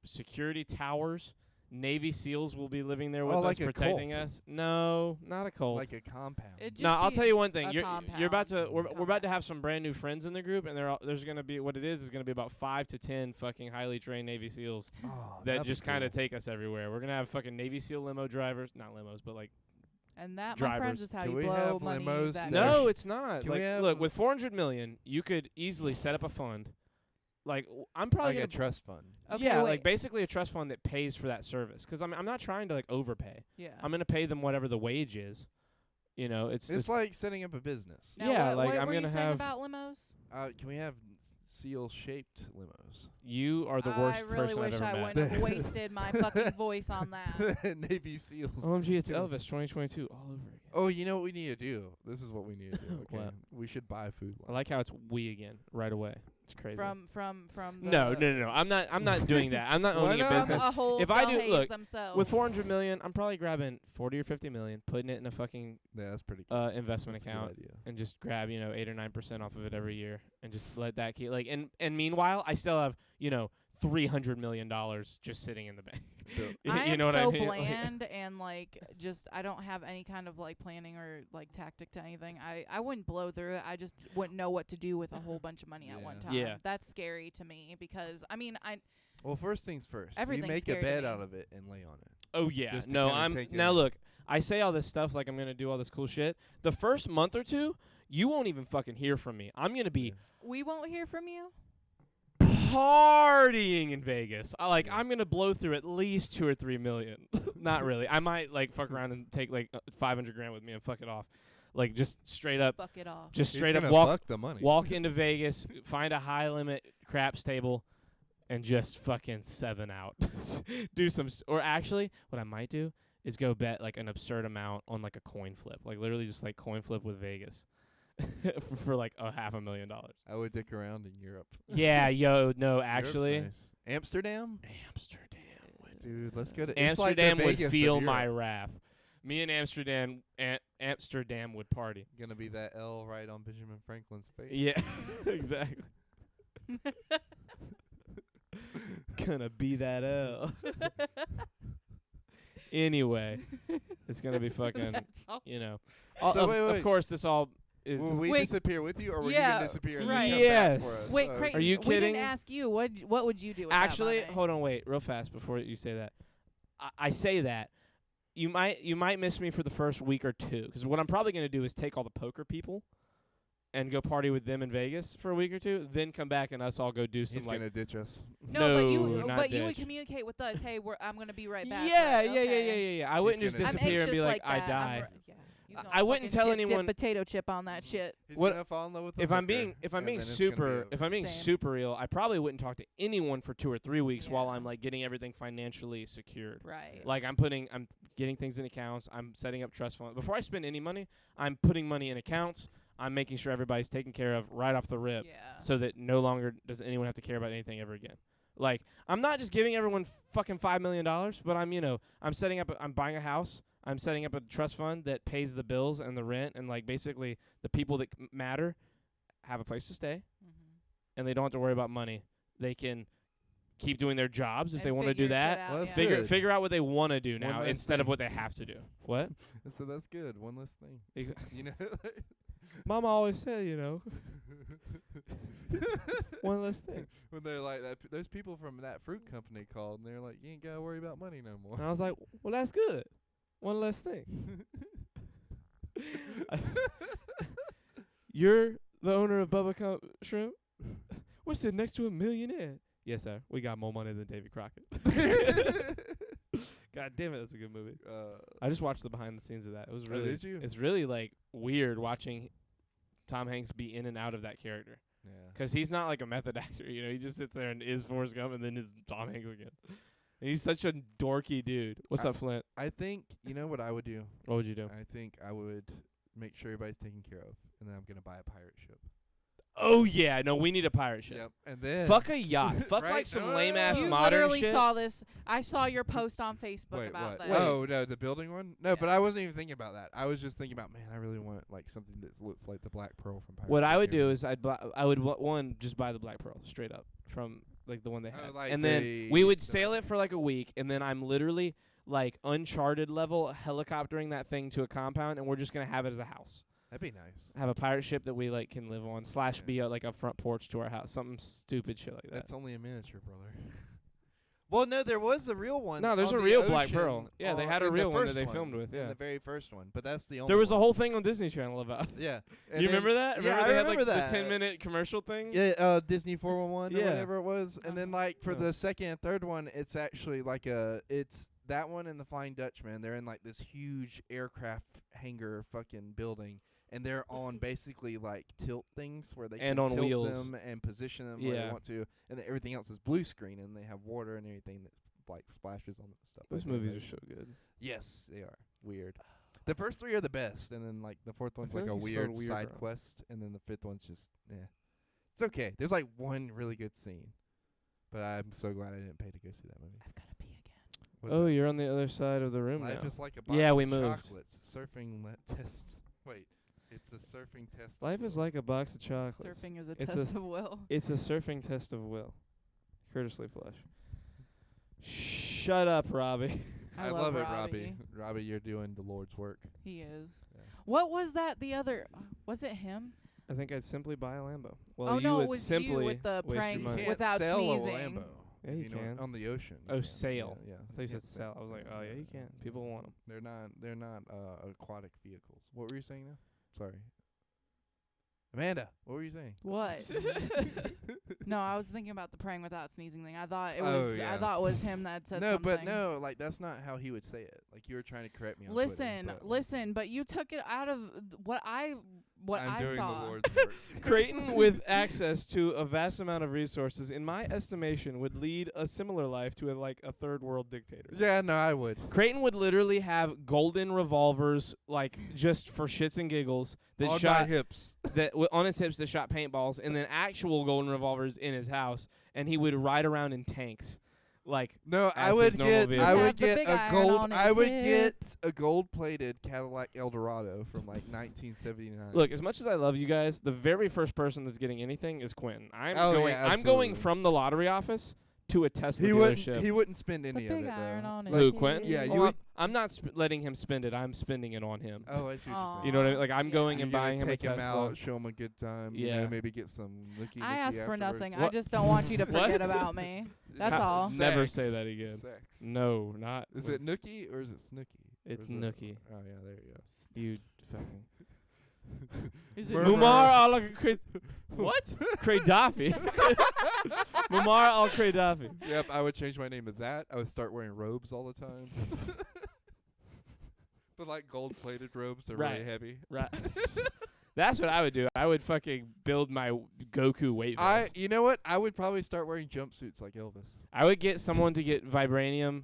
security towers. Navy SEALs will be living there with us, like a protecting cult. us. No, not a cult. Like a compound. No, I'll tell you one thing. You're about to compound. we're about to have some brand new friends in the group, and there's gonna be what it is gonna be about 5 to 10 fucking highly trained Navy SEAls that just kind of take us everywhere. We're gonna have fucking Navy SEAL limo drivers, not limos, but like And that, drivers. my friends, is how Can you we blow have money. limos That there? no, it's not. Can we Like, have- look, with $400 million, you could easily set up a fund. Like, I'm probably Like a gonna trust fund. Okay, yeah, wait. like basically a trust fund that pays for that service. Because I'm not trying to like overpay. Yeah. I'm gonna pay them whatever the wage is. You know, It's like setting up a business. Now, yeah, what, like what I'm were gonna you saying have. about limos? Can we have seal-shaped limos? You are the worst I really person wish I've I ever met. wouldn't have wasted my fucking voice on that. Navy SEALs. OMG, it's Elvis 2022 all over again. Oh, you know what we need to do? This is what we need to do. Okay, What? we should buy food. I like how it's we again right away. It's crazy. From the No. I'm not doing that. I'm not Why owning a not? business. A whole If I do- Delhaize look, themselves. With 400 million, I'm probably grabbing 40 or 50 million, putting it in a fucking Yeah, that's pretty good. investment That's a good account, idea. and just grab 8 or 9% off of it every year, and just let that keep and meanwhile, I still have $300 million just sitting in the bank. I you am know what so I mean? Like, bland and just I don't have any kind of planning or tactic to anything. I wouldn't blow through it. I just wouldn't know what to do with a whole bunch of money at one time. Yeah. That's scary to me because Well, first things first. You Everything's make a scary to bed me. out of it and lay on it. oh yeah, Just to no, kinda take it now in. look. I say all this stuff like I'm gonna do all this cool shit. The first month or two, you won't even fucking hear from me. I'm gonna be we won't hear from you. partying in Vegas. Yeah. I'm gonna blow through at least 2 or 3 million. Not really. I might fuck around and take 500 grand with me and fuck it off. Like just straight up, Fuck it off. just He's straight up gonna walk fuck the money. walk into Vegas, find a high limit craps table, and just fucking 7 out. Do some or actually, what I might do is go bet an absurd amount on a coin flip. Literally just coin flip with Vegas. for $500,000. I would dick around in Europe. Yeah, yo, no, Europe's actually, nice. Amsterdam? Dude, let's go to it's like the Amsterdam would Vegas of feel my Europe. wrath. Me and Amsterdam would party. Gonna be that L right on Benjamin Franklin's face. Yeah, exactly. Gonna be that L. Anyway, it's gonna be fucking, That's all. So wait, of wait. course, this all is. Will we Wait. disappear with you, or will Yeah, you disappear and right. then come back Yes. for us? Wait, Oh, Creighton, Are you we kidding? didn't ask you. What would you do with Actually, that money? hold on, wait, real fast before you say that. I say that. You might miss me for the first week or two, because what I'm probably going to do is take all the poker people and go party with them in Vegas for a week or two, then come back and us all go do some He's gonna ditch us. No, but not you would ditch. communicate with us. Hey, I'm gonna be right back. Yeah, right? yeah, Okay. I wouldn't just gonna- I'm disappear and be anxious like, I that. die. Yeah. He's gonna I wouldn't fucking tell dip anyone. potato chip on that shit. He's What- gonna fall in love with. If I'm being super Same. super real, I probably wouldn't talk to anyone for 2 or 3 weeks while Yeah. I'm like getting everything financially secured. Right. Like I'm getting things in accounts. I'm setting up trust funds. Before I spend any money, I'm putting money in accounts. I'm making sure everybody's taken care of right off the rip, Yeah. so that no longer does anyone have to care about anything ever again. Like I'm not just giving everyone fucking $5 million, but I'm setting up. I'm buying a house. I'm setting up a trust fund that pays the bills and the rent, and like basically the people that matter have a place to stay, and they don't have to worry about money. They can keep doing their jobs if And they want to do figure shit that. out, Well, that's yeah. good. Figure out what they want to do One now less instead of thing. what they have to do. What? So that's good. One less thing. You know. Mama always said, one less thing. When they're like that, those people from that fruit company called and they're like, "You ain't gotta worry about money no more." And I was like, well, that's good. One less thing. You're the owner of Bubba Shrimp? We're sitting next to a millionaire. Yes, sir. We got more money than Davy Crockett. God damn it, that's a good movie. I just watched the behind the scenes of that. It was really did you? It's really like weird watching Tom Hanks be in and out of that character. Yeah. 'Cause he's not like a method actor, he just sits there and is Forrest Gump and then is Tom Hanks again. And he's such a dorky dude. What's up, Flint? I think you know what I would do. What would you do? I think I would make sure everybody's taken care of, and then I'm gonna buy a pirate ship. Oh yeah, no, we need a pirate ship. Yep. And then Fuck a yacht. Fuck Right? like some No, lame ass You modern literally shit. saw this. I saw your post on Facebook Wait, about what? that. Oh no, the building one. No, Yeah. but I wasn't even thinking about that. I was just thinking about, man, I really want like something that looks like the Black Pearl from Pirates What of I the would do Caribbean. is I would one just buy the Black Pearl straight up from like the one they Oh, had, like and then we the- would sail it for like a week, and then I'm literally like Uncharted level helicoptering that thing to a compound, and we're just gonna have it as a house. That'd be nice. Have a pirate ship that we like can live on / Yeah. be like a front porch to our house, something stupid shit like that. That's only a miniature, brother. Well, no, there was a real one. No, there's on a the real Black ocean Pearl. Yeah, they had a in the real one that first they filmed with, in yeah. the very first one, but that's the only. There was a one. whole thing on Disney Channel about it. Yeah. And You then- remember that? Yeah, Remember I they had remember like that. the 10-minute commercial thing? Yeah, Disney 411 or Yeah. whatever it was, and then like for Yeah. the second and third one, it's actually like it's that one and the Flying Dutchman. They're in like this huge aircraft hangar fucking building, and they're on basically like tilt things where they And can on tilt wheels. them and position them where Yeah. they want to, and then everything else is blue screen, and they have water and everything that like splashes on the stuff. Those like that. movies are so good. Yes, they are weird. The first three are the best, and then like the fourth one's feel like like a you spelled weird weird side wrong. quest, and then the fifth one's just It's okay. There's like one really good scene, but I'm so glad I didn't pay to go see that movie. I've got to pee again. What's Oh, that? you're on the other side of the room Life now. is like a box Yeah, we of moved. chocolates. Surfing test. Wait, it's a surfing test. of Life is will. like a box of chocolates. Surfing is a It's test of will. It's a surfing test of will. Curtis Lee Flush. Shut up, Robbie. I love it, Robbie. Robbie, you're doing the Lord's work. He is. Yeah. What was that? The other was it him? I think I'd simply buy a Lambo. Well, Oh, you no, would it was simply you with the waste prank your money. You can't without sail sneezing. a Lambo. Yeah, if you know, can. on the ocean. Oh, you can. sail. Yeah, I thought you can't said sell. I was like, oh yeah, you can. People want 'em. They're not aquatic vehicles. What were you saying now? Sorry. Amanda, what were you saying? What? No, I was thinking about the praying without sneezing thing. I thought it Oh, was. yeah. I thought it was him that said No, something. but no, like that's not how he would say it. Like you were trying to correct me on Twitter, Listen, but listen, but you took it out of what I I'm doing saw. the Lord's work. Creighton, with access to a vast amount of resources, in my estimation, would lead a similar life to a third world dictator. Yeah, no, I would. Creighton would literally have golden revolvers, like just for shits and giggles, that On my shot hips. on his hips that shot paintballs, and then actual golden revolvers in his house, and he would ride around in tanks, like No, as I his would normal get vehicle. I Have would the get big a iron gold on I his would hip. get a gold-plated Cadillac Eldorado from like 1979. Look, as much as I love you guys, the very first person that's getting anything is Quentin. I'm Oh, going. yeah, I'm going absolutely. from the lottery office to a Tesla he dealership. wouldn't spend The any of big it iron though. on Like, his Who, hip. Quentin? Yeah, Oh, you would- I'm not letting him spend it. I'm spending it on him. Oh, I see what you're Aw. saying. You know what I mean? Like I'm Yeah. going You're and gonna buying him a take him Tesla. out, show him a good time. You Yeah. know, maybe get some nookie. I ask for afterwards. nothing. I What? just don't want you to forget What? about me. That's Ha- all. Never say that again. Sex. No, not. Is it nookie or is it snooky? Or It's is it- nookie. Oh yeah, there you go. You fucking. Is it Murmur. Mumar al what? Khadafi. Mumar al Khadafi. Yep, I would change my name to that. I would start wearing robes all the time. With like gold-plated robes that are Right. really heavy. Right. That's what I would do. I would fucking build my Goku weight vest. You know what? I would probably start wearing jumpsuits like Elvis. I would get someone to get vibranium,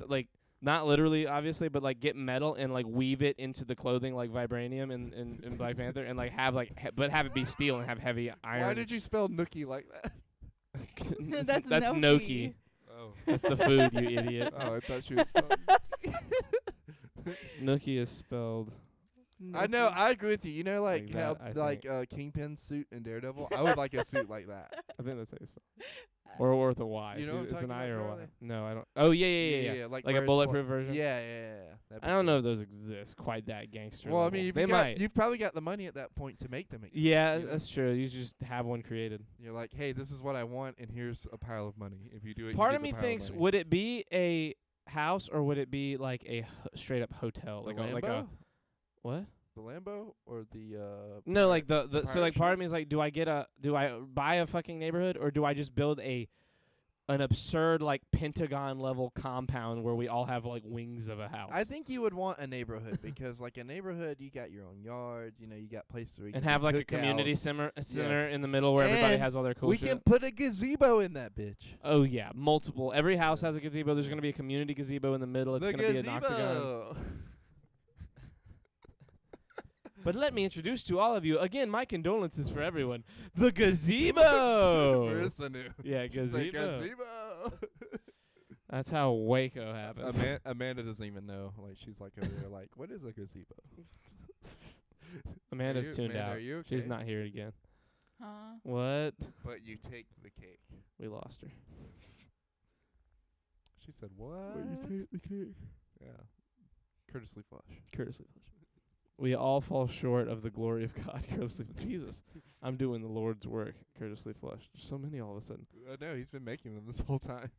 like not literally, obviously, but like get metal and like weave it into the clothing like vibranium in Black Panther, and like have like, but have it be steel and have heavy iron. Why did you spell Nookie like that? That's Noki. Oh. That's the food, you idiot. Oh, I thought she was spelling. Nookie is spelled. I know. I agree with you. You know, like Like how that, I Kingpin's suit in Daredevil. I would like a suit like that. I think that's how you spell it. Or with a Y. You It's, know what I'm it's an talking I or a about, Y. Charlie? No, I don't. Oh, yeah. Like Like where a it's bulletproof version? Yeah. That'd be I don't know cool. if those exist quite that gangster. Well, I level. mean, if they you might. you've probably got the money at that point to make them. Exist, Yeah, you know? that's true. You just have one created. You're like, hey, this is what I want, and here's a pile of money. If you do it, Part you of get me the pile thinks, money. would it be a house or would it be like a straight up hotel, The like a Lambo? what? The Lambo or the No, like the so pirate like part of ship? me is like, do I buy a fucking neighborhood or do I just build an absurd like Pentagon level compound where we all have like wings of a house? I think you would want a neighborhood because, like, a neighborhood, you got your own yard. You know, you got places where you and can have do like a community cookouts. center in the middle where everybody And has all their cool We shit. can put a gazebo in that bitch. Oh yeah, multiple. Every house has a gazebo. There's gonna be a community gazebo in the middle. It's gonna be an octagon. But let me introduce to all of you again. My condolences for everyone. The gazebo. Marissa knew. Yeah, She's like, gazebo. gazebo. That's how Waco happens. Amanda doesn't even know. Like, she's like over there, like, what is a gazebo? Amanda's tuned Amanda, out. are you She's okay? not here again. Huh? What? But you take the cake. We lost her. She said, what? But you take the cake. Yeah. Courteously Flush. Courtesy. We all fall short of the glory of God. Courtesy. Jesus. I'm doing the Lord's work. Courtesy flush. There's so many all of a sudden. No, he's been making them this whole time.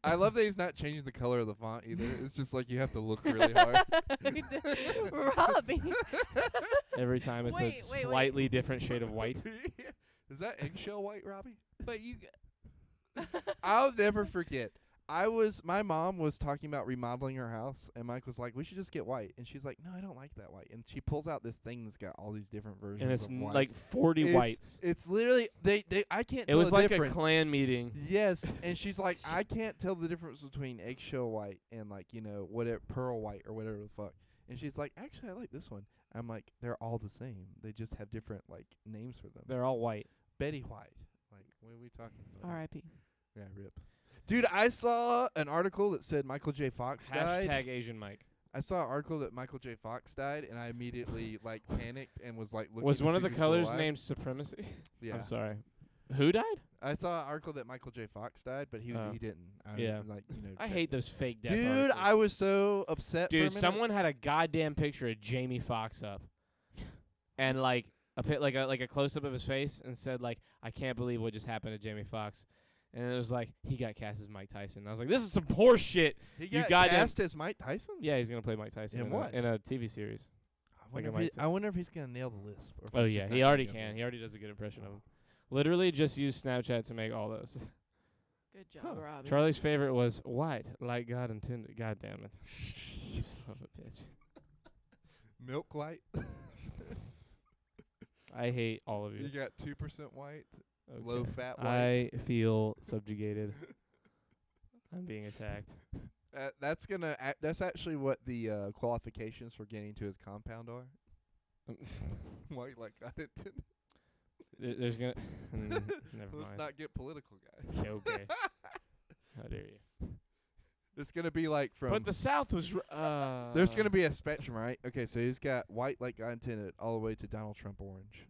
I love that he's not changing the color of the font either. It's just like you have to look really hard. Robbie. Every time it's Wait, a wait. slightly different shade of white. Is that eggshell white, Robbie? But you. I'll never forget. My mom was talking about remodeling her house, and Mike was like, we should just get white. And she's like, no, I don't like that white. And she pulls out this thing that's got all these different versions And it's of white. like 40 whites. It's literally, I can't It tell was the like difference. a clan meeting. Yes, and she's like, I can't tell the difference between eggshell white and, like, you know, whatever, pearl white or whatever the fuck. And she's like, actually, I like this one. I'm like, they're all the same. They just have different, like, names for them. They're all white. Betty White. Like, what are we talking about? R.I.P. Yeah, rip. Dude, I saw an article that said Michael J. Fox died. Hashtag Asian Mike. I saw an article that Michael J. Fox died, and I immediately, like, panicked and was, like, looking Was to one see of the if he's still colors alive. named Supremacy? Yeah. I'm sorry. Who died? I saw an article that Michael J. Fox died, but he Oh. he didn't. I Yeah. like, you know, I checked hate it. those fake death Dude, articles. I was so upset. Dude, for a minute. someone had a goddamn picture of Jamie Foxx up, and like a close up of his face, and said like, "I can't believe what just happened to Jamie Foxx," and it was like he got cast as Mike Tyson. I was like, "This is some poor shit." He you got goddamn- cast as Mike Tyson. Yeah, he's gonna play Mike Tyson In what? in a TV series. I wonder if he's gonna nail the lisp. Or if Oh he's yeah, just he not already gonna can. go He already does a good impression of him. Literally, just use Snapchat to make all those. Good job, Robbie. Charlie's favorite was white, like God intended. God damn it, you son of a bitch. Milk light. I hate all of you. You got 2% white, Okay. low fat white. I feel subjugated. I'm being attacked. That's actually what the qualifications for getting to his compound are. White like God intended. There's gonna. Never Let's mind. not get political, guys. Okay. How dare you? It's gonna be like from. But the South was. There's gonna be a spectrum, right? Okay, so he's got white like God intended, all the way to Donald Trump orange.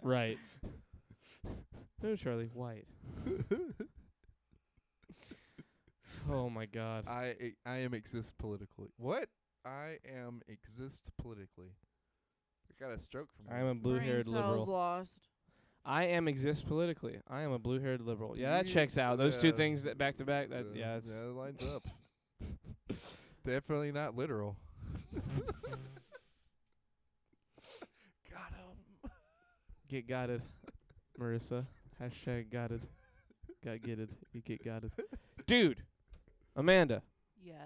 Right. No, Charlie, white. Oh my God. I am exist politically. What? I am exist politically. I got a stroke from I am a blue-haired Brain cells liberal. lost. I am exist politically. I am a blue-haired liberal. Yeah, that You- checks out. Those two yeah. things that back to back. That yeah, it's it lines up. Definitely not literal. Got him. get gotted, Marissa. Hashtag gotted. Got getted. You get gotted. Dude, Amanda, Yes.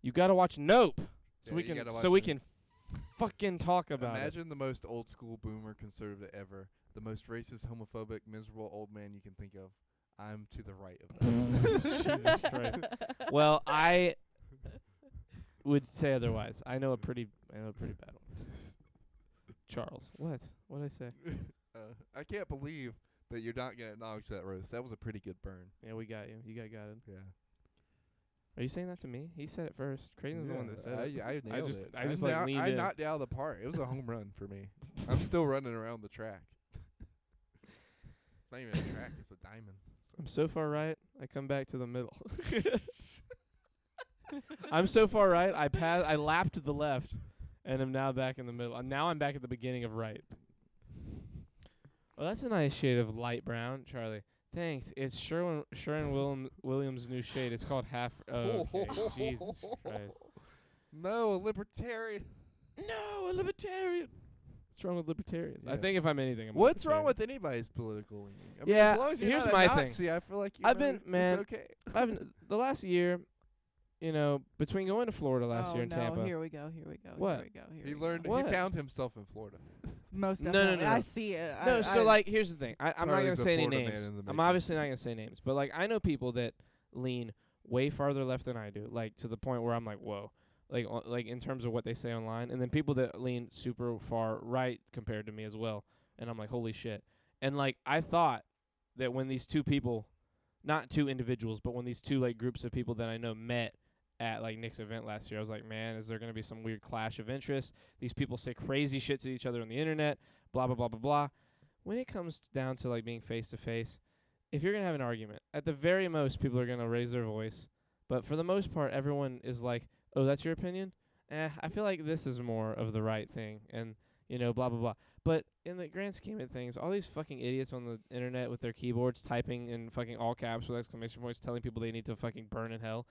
you gotta watch Nope. So we can fucking talk about Imagine the most old school boomer conservative ever. The most racist, homophobic, miserable old man you can think of. I'm to the right of that. Jesus Christ. Well, I would say otherwise. I know a pretty bad one. Charles. What? What did I say? I can't believe that you're not going to acknowledge that roast. That was a pretty good burn. Yeah, we got you. You got it. Yeah. Are you saying that to me? He said it first. Creighton's the one that said it. I nailed it. I just like leaned I in. knocked it out of the park. It was a home run for me. I'm still running around the track. It's not even a track. It's a diamond. I'm so far right, I come back to the middle. I'm so far right, I lapped to the left, and am now back in the middle. And now I'm back at the beginning of right. Well, that's a nice shade of light brown, Charlie. Thanks. It's Sherwin Williams' new shade. It's called half. Oh, okay. Jesus Christ. No, a libertarian. No, a libertarian. What's wrong with libertarians? Yeah. I think if I'm anything, I'm a What's wrong libertarian. with anybody's political leaning? I mean, Yeah, as long as you're here's not my a thing. Nazi, I feel like Man, it's okay. the last year, between going to Florida last year in Tampa. Here we go. What? He learned. What? He found himself in Florida. Most No, definitely. no. I see it. No, so like here's the thing. I'm not gonna Charlie's a say any Florida man names. in the I'm making. obviously not gonna say names, but like I know people that lean way farther left than I do, like to the point where I'm like, whoa, like in terms of what they say online, and then people that lean super far right compared to me as well, and I'm like, holy shit. And like I thought that when these two people, not two individuals, but when these two like groups of people that I know met at like Nick's event last year, I was like, man, is there going to be some weird clash of interests? These people say crazy shit to each other on the internet, blah, blah, blah, blah, blah. When it comes down to like being face to face, if you're going to have an argument, at the very most, people are going to raise their voice. But for the most part, everyone is like, oh, that's your opinion? I feel like this is more of the right thing. And, blah, blah, blah. But in the grand scheme of things, all these fucking idiots on the internet with their keyboards typing in fucking all caps with exclamation points telling people they need to fucking burn in hell.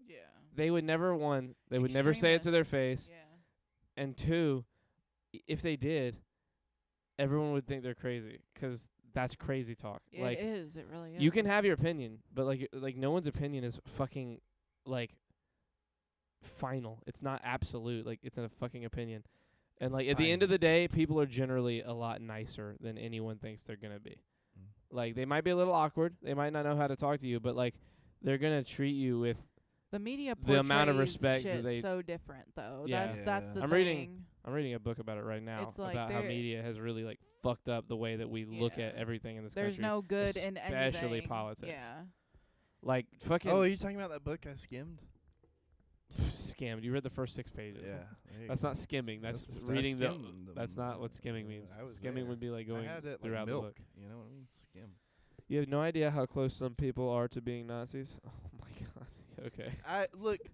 Yeah. They would never, one, they would never say it to their face. Yeah. And two, if they did, everyone would think they're crazy 'cause that's crazy talk. Yeah, like, it is. It really is. you can have your opinion, but like no one's opinion is fucking like final. It's not absolute. Like it's a fucking opinion. And like at the end of the day, people are generally a lot nicer than anyone thinks they're gonna be. Like they might be a little awkward. They might not know how to talk to you, but like they're gonna treat you with the media the amount of portrays respect that shit they. so different though. Yeah. That's the I'm thing. reading a book about it right now It's like about how there- media has really like fucked up the way that we look at Yeah. everything in this There's country. no good in anything. especially politics. Yeah. Like fucking Oh, are you talking about that book I skimmed? skimmed. You read the first 6 pages. Yeah. there you That's go. not skimming. That's That's reading the. skimmed them. That's not what skimming means. I was Skimming there. would be like going I had it throughout like the milk. book. You know what I mean? Skim. You have no idea how close some people are to being Nazis. Oh my god. Okay. I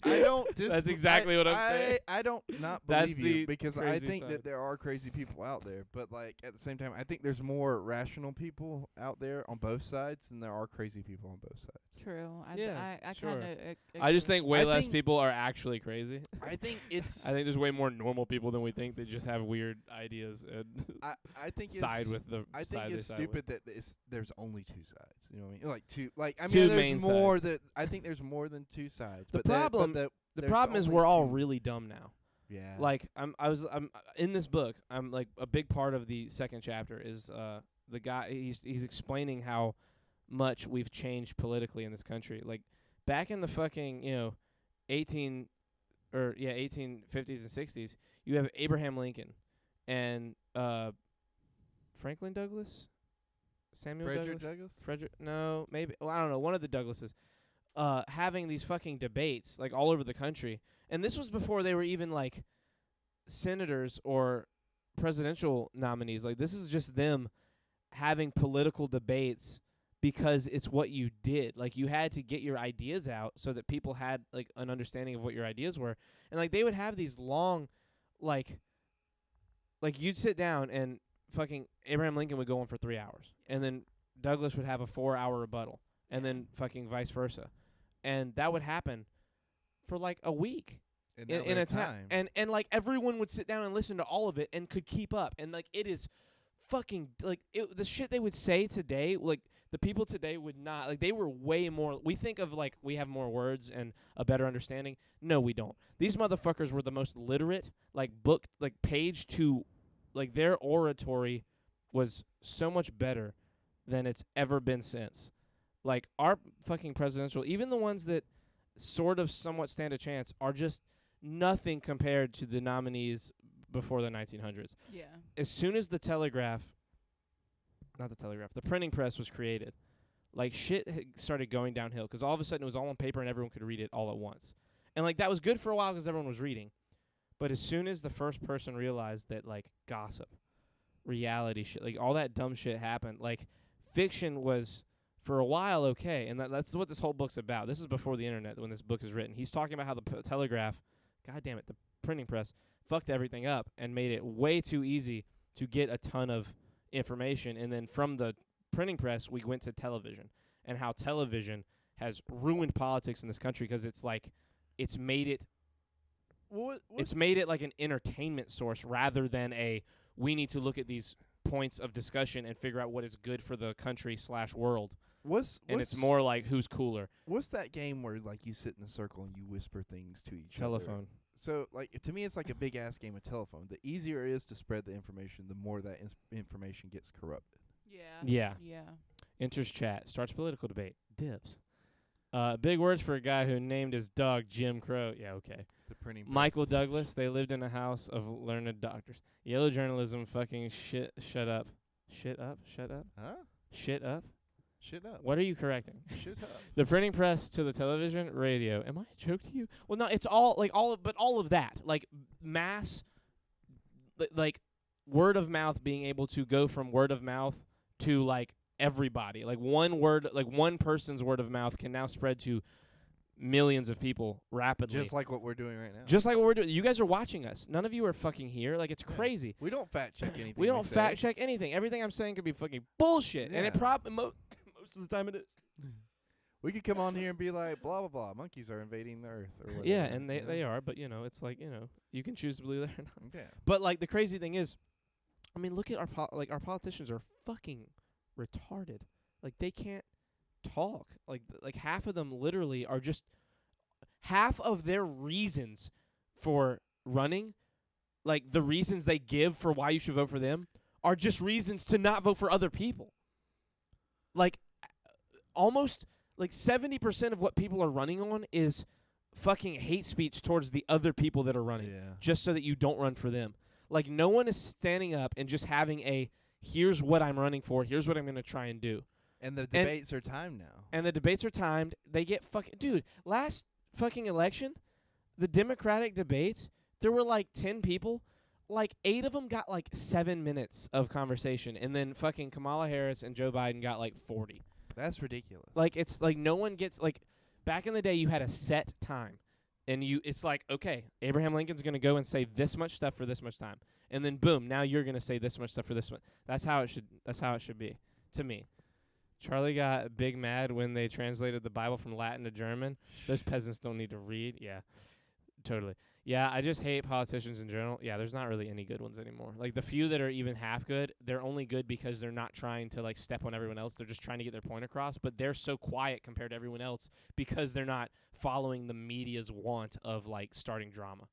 don't. That's exactly what I'm saying. I don't not That's believe you the because I crazy think side. that there are crazy people out there, but like at the same time, I think there's more rational people out there on both sides than there are crazy people on both sides. True. Yeah, I sure. kind of. I just think way I less think- people are actually crazy. I think it's. I think there's way more normal people than we think that just have weird ideas and I think side it's, with the I side think they it's side stupid that there's only two sides. You know what I mean? Like two. Like I Two mean, main there's more sides. that I think there's more than two sides. The but that- problem- but The there's problem is only we're all two. really dumb now. Yeah. Like I'm in this book. I'm like a big part of the second chapter is the guy. He's explaining how much we've changed politically in this country. Like back in the fucking 1850s and 60s, you have Abraham Lincoln and Franklin Douglas, Samuel Frederick Douglas, Douglas. Frederick. No, maybe. Well, I don't know. One of the Douglases. Having these fucking debates like all over the country. And this was before they were even like senators or presidential nominees. Like this is just them having political debates because it's what you did. Like you had to get your ideas out so that people had like an understanding of what your ideas were. And like they would have these long like you'd sit down and fucking Abraham Lincoln would go on for 3 hours. And then Douglas would have a 4-hour rebuttal. And then fucking vice versa. And that would happen for like a week in a time. And like everyone would sit down and listen to all of it and could keep up. And like it is fucking like the shit they would say today, like the people today would not, like they were way more. We think of like we have more words and a better understanding. No, we don't. These motherfuckers were the most literate, like book, like page to, like their oratory was so much better than it's ever been since. Like our fucking presidential, even the ones that sort of somewhat stand a chance are just nothing compared to the nominees before the 1900s. Yeah. As soon as the printing press was created, like shit started going downhill because all of a sudden it was all on paper and everyone could read it all at once. And like that was good for a while because everyone was reading. But as soon as the first person realized that like gossip, reality shit, like all that dumb shit happened, like fiction was for a while okay. And that's what this whole book's about. This is before the internet when this book is written. He's talking about how the telegraph, god damn it, the printing press fucked everything up and made it way too easy to get a ton of information. And then from the printing press, we went to television, and how television has ruined politics in this country because it's like it's made it like an entertainment source rather than we need to look at these points of discussion and figure out what is good for the country / world. And it's more like who's cooler. What's that game where like you sit in a circle and you whisper things to each other? Telephone. So, like, to me, it's like a big-ass game of telephone. The easier it is to spread the information, the more that information gets corrupted. Yeah. Yeah. Enters chat. Starts political debate. Dibs. Big words for a guy who named his dog Jim Crow. Yeah, okay. The printing press. Michael Douglas. They lived in a house of learned doctors. Yellow journalism. Fucking shit. Shut up. Shit up. Shut up. Huh? Shit up. Shit up. What are you correcting? Shit up. The printing press to the television, radio. Am I a joke to you? Well, no, it's all like all of that, like mass, like word of mouth, being able to go from word of mouth to like everybody. Like one word, like one person's word of mouth can now spread to millions of people rapidly. Just like what we're doing right now. Just like what we're doing. You guys are watching us. None of you are fucking here. Like, it's crazy. We don't fact check anything. We don't fact check anything. Everything I'm saying could be fucking bullshit. And it most of the time it is. We could come on here and be like, blah, blah, blah. Monkeys are invading the earth. Or whatever. Yeah, and they are. But, you know, it's like, you know, you can choose to believe that or not. Yeah. But, like, the crazy thing is, I mean, look at our politicians are fucking retarded. Like, they can't talk. Like half of them literally are just half of their reasons for running, like the reasons they give for why you should vote for them, are just reasons to not vote for other people. Like, almost like 70% of what people are running on is fucking hate speech towards the other people that are running, just so that you don't run for them. Like, no one is standing up and just having here's what I'm running for, here's what I'm going to try and do. And the debates are timed now. And the debates are timed. They get dude, last fucking election, the Democratic debates, there were like 10 people. Like 8 of them got like 7 minutes of conversation, and then fucking Kamala Harris and Joe Biden got like 40. That's ridiculous. Like, it's like no one gets, like, back in the day you had a set time, and it's like, okay, Abraham Lincoln's going to go and say this much stuff for this much time, and then boom, now you're going to say this much stuff for this much. That's how it should be to me. Charlie got big mad when they translated the Bible from Latin to German. Those peasants don't need to read. Yeah, totally. Yeah, I just hate politicians in general. Yeah, there's not really any good ones anymore. Like, the few that are even half good, they're only good because they're not trying to, like, step on everyone else. They're just trying to get their point across. But they're so quiet compared to everyone else because they're not following the media's want of, like, starting drama.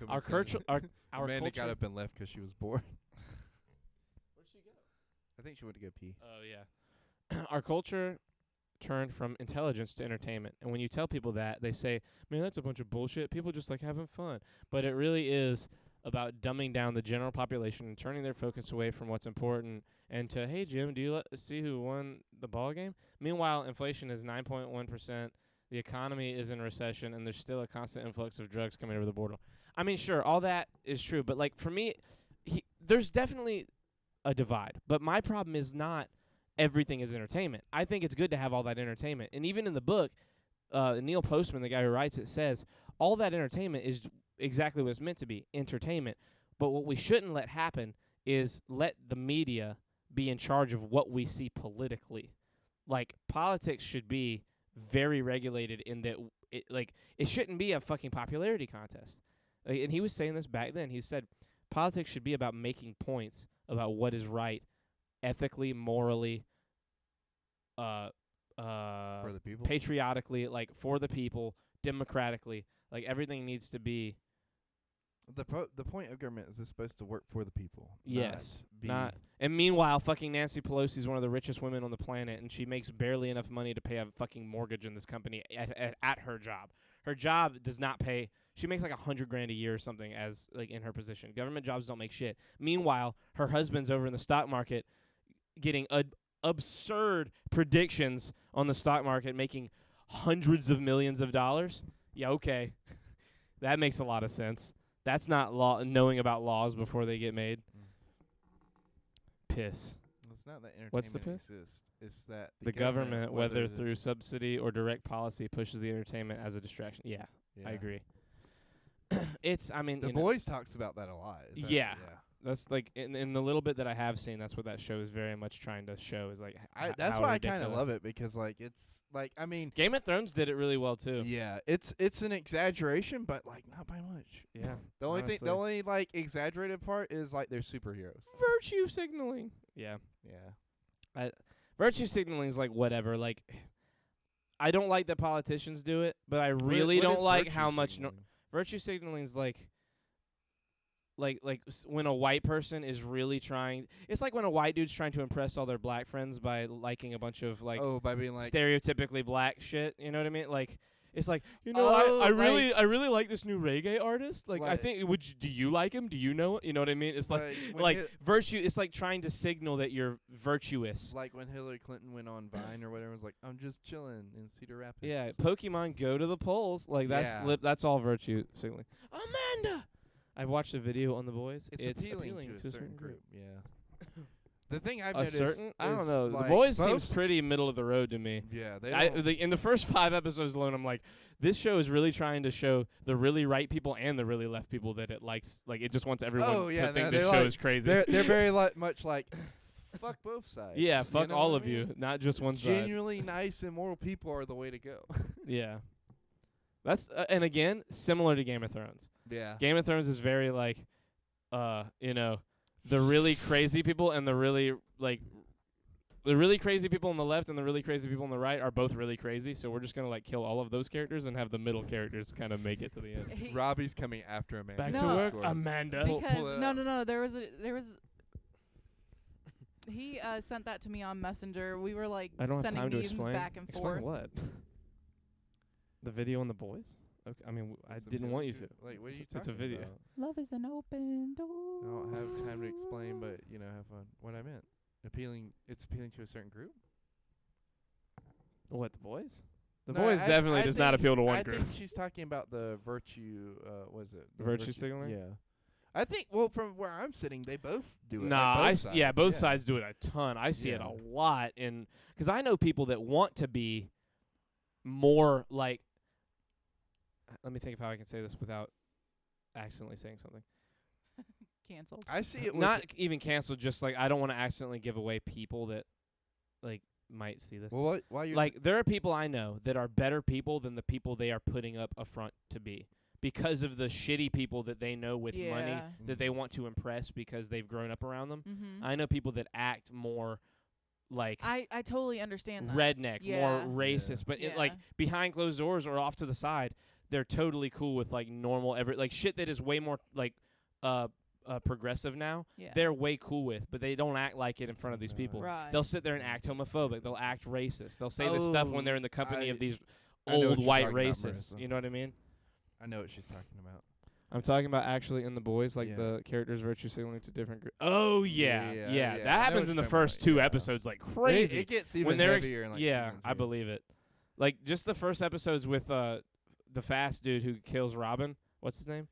Our culture. Amanda got up and left because she was bored. Where'd she go? I think she went to go pee. Oh, yeah. Our culture turned from intelligence to entertainment. And when you tell people that, they say, man, that's a bunch of bullshit. People just like having fun. But it really is about dumbing down the general population and turning their focus away from what's important and to, hey, Jim, do you see who won the ball game? Meanwhile, inflation is 9.1%. The economy is in recession, and there's still a constant influx of drugs coming over the border. I mean, sure, all that is true. But, like, for me, there's definitely a divide. But my problem is not everything is entertainment. I think it's good to have all that entertainment. And even in the book, Neil Postman, the guy who writes it, says all that entertainment is exactly what it's meant to be, entertainment. But what we shouldn't let happen is let the media be in charge of what we see politically. Like, politics should be very regulated in that it shouldn't be a fucking popularity contest. And he was saying this back then. He said politics should be about making points about what is right ethically, morally, For the people. patriotically, like for the people, democratically, like everything needs to be. The point of government is it's supposed to work for the people. Yes, Be not. And meanwhile, fucking Nancy Pelosi is one of the richest women on the planet, and she makes barely enough money to pay a fucking mortgage in this company at her job. Her job does not pay. She makes like $100,000 a year or something as like in her position. Government jobs don't make shit. Meanwhile, her husband's over in the stock market, getting absurd predictions on the stock market, making hundreds of millions of dollars. Yeah, okay, that makes a lot of sense. That's not knowing about laws before they get made. Piss. It's not that entertainment What's the piss? exists. It's that The government, whether through subsidy or direct policy, pushes the entertainment as a distraction. Yeah, I agree. It's, I mean, The Boys talks about that a lot. Yeah. That's like in the little bit that I have seen, that's what that show is very much trying to show. Is like that's how why ridiculous. I kind of love it, because like it's like, I mean, Game of Thrones did it really well too. yeah, it's an exaggeration, but like not by much. Yeah. The only thing, honestly. the only like exaggerated part is like they're superheroes. Virtue signaling. Yeah. Yeah. Virtue signaling is like whatever. Like, I don't like that politicians do it, but I really What don't is like virtue how much. signaling? Virtue signaling is like when a white person is really trying. It's like when a white dude's trying to impress all their black friends by liking a bunch of like by being like stereotypically black shit. You know what I mean? Like, it's like, you know, Oh, I really like this new reggae artist. Like, I Like- think do you like him? Do you know? You know what I mean? It's like when virtue. It's like trying to signal that you're virtuous. like when Hillary Clinton went on Vine or whatever, was like, I'm just chilling in Cedar Rapids. Yeah, Pokemon go to the polls. Like that's Yeah. that's all virtue signaling. Amanda, I've watched a video on The Boys. It's appealing to a certain group. Yeah. The thing I've A noticed certain? I don't is, know. like, The Boys seems folks- pretty middle of the road to me. Yeah, they In the first 5 episodes alone, I'm like, this show is really trying to show the really right people and the really left people that it likes. Like, it just wants everyone Oh, yeah, to think no, this they're show like- is crazy. they're very much like, fuck both sides. Yeah, you fuck know all what of I mean? you, not just one side. Genuinely nice and moral people are the way to go. Yeah. That's and again, similar to Game of Thrones. Yeah. Game of Thrones is very like, you know, the really crazy people and the really crazy people on the left and the really crazy people on the right are both really crazy. So we're just gonna like kill all of those characters and have the middle characters kind of make it to the end. Robbie's coming after Amanda. Back No. to work, Score. Amanda. Pull Because it no, up. no, no. There was. He sent that to me on Messenger. We were like I don't have sending time to memes explain. back and Explain forth. what? The video on the boys? Okay, I mean, I It's a didn't want you to. video. Like, what are you It's a talking video. about? Love is an open door. I don't have time to explain, but you know, have fun. What I meant. It's appealing to a certain group. What, the boys? The No, boys definitely I does not think- appeal to one I group. think she's talking about the virtue. Was it the Virtue signaling? Yeah. I think. Well, from where I'm sitting, they both do it. Nah, like both both sides. sides do it a ton. I see it Yeah. a lot because I know people that want to be more like. Let me think of how I can say this without accidentally saying something. Canceled. I see it. With Not even canceled, just like I don't want to accidentally give away people that like might see this. well, what? Why you Like there are people I know that are better people than the people they are putting up a front to be because of the shitty people that they know with money Yeah. that they want to impress because they've grown up around them. Mm-hmm. I know people that act more like I totally understand that. redneck, Yeah. more racist, but it, like Yeah. behind closed doors or off to the side, they're totally cool with like normal like shit that is way more like progressive now. Yeah. They're way cool with, but they don't act like it in front of these people. Right. They'll sit there and act homophobic. They'll act racist. They'll say this stuff when they're in the company of these I know what old you're white talking about, racists. Marissa. You know what I mean? I know what she's talking about. I'm talking about actually in the boys, like Yeah. the characters virtue signaling to different groups. Oh yeah, Yeah, yeah. yeah. That I know happens what in the you're talking first about, 2 yeah. episodes, like crazy. It gets even when they're heavier in like yeah, season I 2. believe it. Like just the first episodes with the fast dude who kills Robin. What's his name?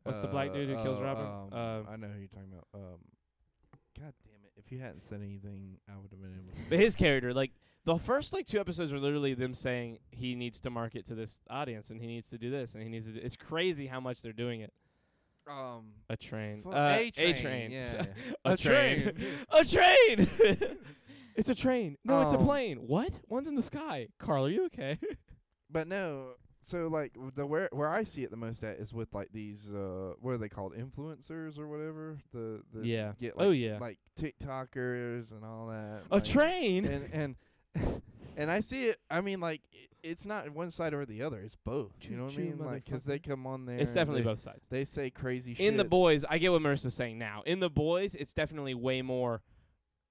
What's the black dude who kills Robin? I know who you're talking about. God damn it! If you hadn't said anything, I would have been able to. But his character, like the first like 2 episodes are literally them saying he needs to market to this audience and he needs to do this and he needs to do. It's crazy how much they're doing it. A train. A A train. train. Yeah. A train. A train. It's a train. No, it's a Um, plane. What? One's in the sky. Carl, are you okay? But no, so like the where I see it the most at is with like these what are they called, influencers or whatever, the Yeah. get like, Oh, yeah. like TikTokers and all that, A like, train. and and I see it. I mean, like it's not one side or the other. It's both. You know what I Choo-choo, mean? Like 'cause they motherfucker. come on there. It's and definitely they, both sides. They say crazy shit. In The Boys, I get what Marissa's saying now. In The Boys, it's definitely way more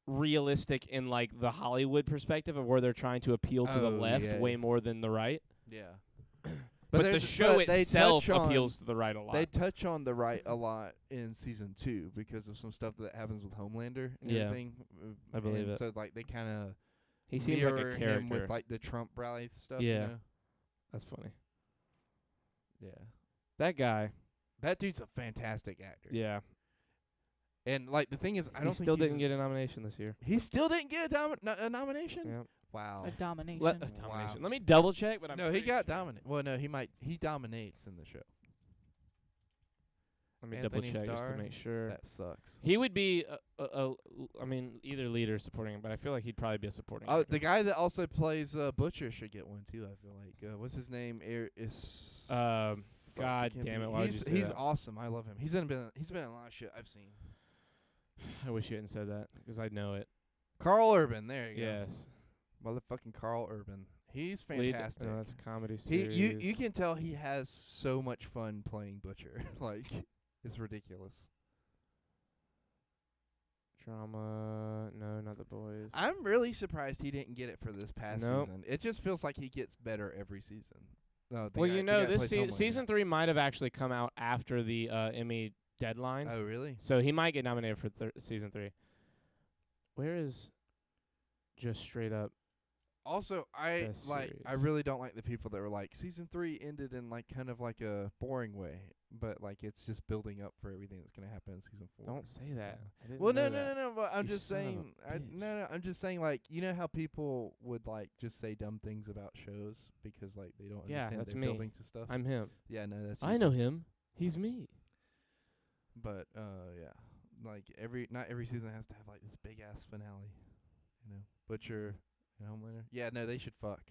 realistic in like the Hollywood perspective of where they're trying to appeal to the Oh, left yeah. way more than the right. Yeah. But the there's- show but they itself touch on- appeals to the right a lot. They touch on the right a lot in season 2 because of some stuff that happens with Homelander and Yeah. everything. I believe and it. So like they kind of He seems like a him character. with like the Trump rally stuff. Yeah. You know? That's funny. Yeah. That guy. That dude's a fantastic actor. Yeah. And like the thing is, I He don't still think didn't get a nomination this year. He still didn't get a nomination. Yeah. Wow. A domination. Domination. Wow. Let me double check, but I'm No, he pretty got sure. dominant. Well, no, he dominates in the show. Let me Anthony double check just Starr? to make sure. That sucks. He would be I mean, either lead or supporting, but I feel like he'd probably be a supporting actor. The guy that also plays Butcher should get one too. I feel like what's his name? Is fuck, I God can't damn think- it! Why would you say He's that? awesome. I love him. He's in a lot of shit I've seen. I wish you hadn't said that because I know it. Carl Urban. There you go. Yes. Motherfucking Carl Urban. He's Lead- fantastic. No, that's a comedy He series. you can tell he has so much fun playing Butcher. Like it's ridiculous. Drama. No, not The Boys. I'm really surprised he didn't get it for this past Nope. season. It just feels like he gets better every season. No, Well, you know, this season 3 might have actually come out after the Emmy deadline. Oh, really? So he might get nominated for season 3. Where is just straight up? Also, I Best I series. really don't like the people that were like season 3 ended in like kind of like a boring way, but like it's just building up for everything that's gonna happen in season 4. Don't say that. I didn't Well, know no, that. no, no, no. But I'm You just son of a saying. bitch. I'm just saying. Like, you know how people would like just say dumb things about shows because like they don't Yeah, understand that's they're me. building to stuff. I'm him. Yeah, no, that's I you know too. him. He's me. But yeah, like not every season has to have like this big ass finale. You know, Butcher and Homelander. Yeah, no, they should fuck.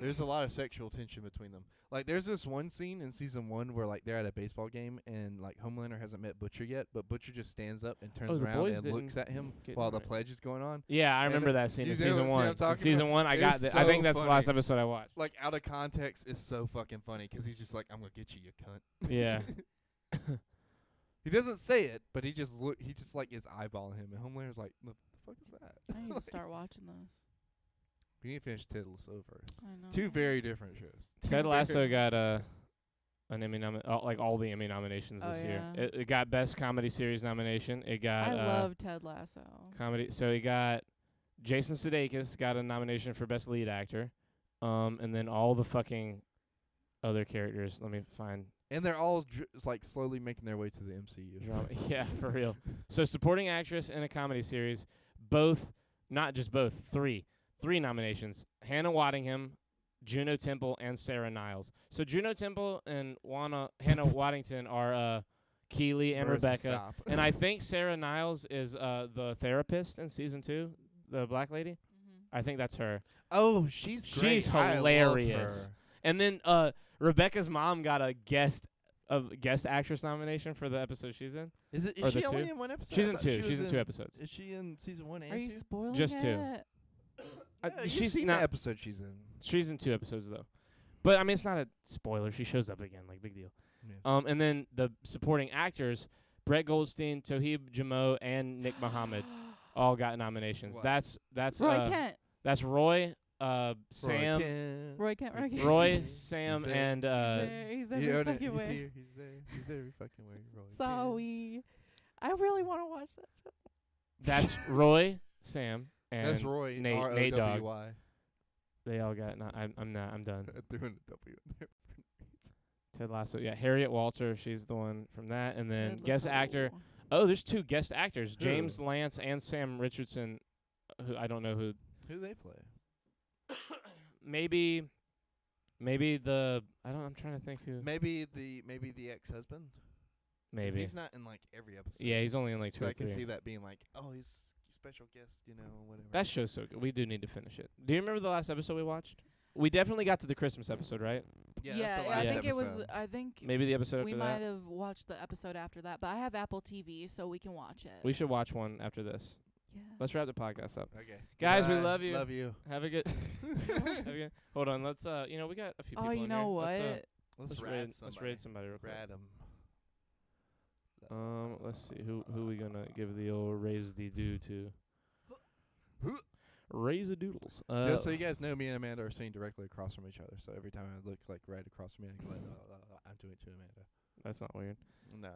There's a lot of sexual tension between them. Like, there's this one scene in season 1 where like they're at a baseball game and like Homelander hasn't met Butcher yet, but Butcher just stands up and turns The around Boys and looks didn't at him get while the nominated. pledge is going on. Yeah, I And remember that scene you in know season what scene 1. I'm In talking season about? 1, I got. It's I think so that's the last funny. episode I watched. Like, out of context is so fucking funny because he's just like, "I'm gonna get you, you cunt." Yeah. He doesn't say it, but he just like is eyeballing him, and Homelander's like, "The fuck is that?" I need to start watching those. We need to finish Ted Lasso first. I know. Two very different shows. Ted Lasso got an Emmy like all the Emmy nominations Oh, this year. yeah. It got Best Comedy Series nomination. It got I love Ted Lasso. comedy. So he got Jason Sudeikis got a nomination for Best Lead Actor, and then all the fucking other characters. Let me find And they're all like slowly making their way to the MCU. drama. Yeah, for real. So supporting actress in a comedy series, both, not just both, three nominations. Hannah Waddingham, Juno Temple, and Sarah Niles. So Juno Temple and Hannah Waddington are Keely and Marissa, Rebecca. stop. And I think Sarah Niles is the therapist in season 2, the black lady. Mm-hmm. I think that's her. Oh, she's great. She's I love hilarious. her. And then Rebecca's mom got a guest actress nomination for the episode she's in. Is Or she the only two? in one episode? She's I in thought 2. she was She's in 2 episodes. Is she in season 1 and Are you 2? spoiling Just it? 2. Yeah, you've she's seen not. the episode she's in. She's in 2 episodes though, but I mean it's not a spoiler. She shows up again, like big deal. Yeah. And then the supporting actors, Brett Goldstein, Toheeb Jamo, and Nick Mohammed, all got nominations. Wow. That's Roy Kent. That's Roy, Sam, Roy Kent. Roy, Sam, there. and He's every fucking he's way. here. He's there. He's every fucking way. Roy Kent. Sorry. I really want to watch that show. that's Roy, Sam, and That's Roy. Nate Dogg. R-O-W-Y. They all got. I'm done. Doing a W in there. Ted Lasso. Yeah, Harriet Walter. She's the one from that, and then Ted guest Lasso. actor. Oh, there's 2 guest actors, Who? James Lance and Sam Richardson, who I don't know who. Who they play? maybe I'm trying to think who. Maybe the ex-husband. 'Cause Maybe. he's not in like every episode. Yeah, he's only in like 2 So or I can 3. see that being like, oh, he's special guest, whatever. That show's so good. We do need to finish it. Do you remember the last episode we watched? we definitely got to the Christmas episode, right? Yeah, that's the I last think it was. episode. I think Maybe the episode we after might that. have watched the episode after that, but I have Apple TV, so we can watch it. We should watch one after this. Yeah. Let's wrap the podcast up. Okay. Guys, we Goodbye. love you. Love you. Have a good. Have a good. Hold on. Let's. We got a few people. Oh, you in know here. what? Let's raid. Let's raid somebody real quick. Rad 'em. Let's see who we gonna give the old raise the doo to. Raise a doodles. Just so you guys know, me and Amanda are sitting directly across from each other. So every time I look like right across from me, I go like, I'm doing it to Amanda. That's not weird. No.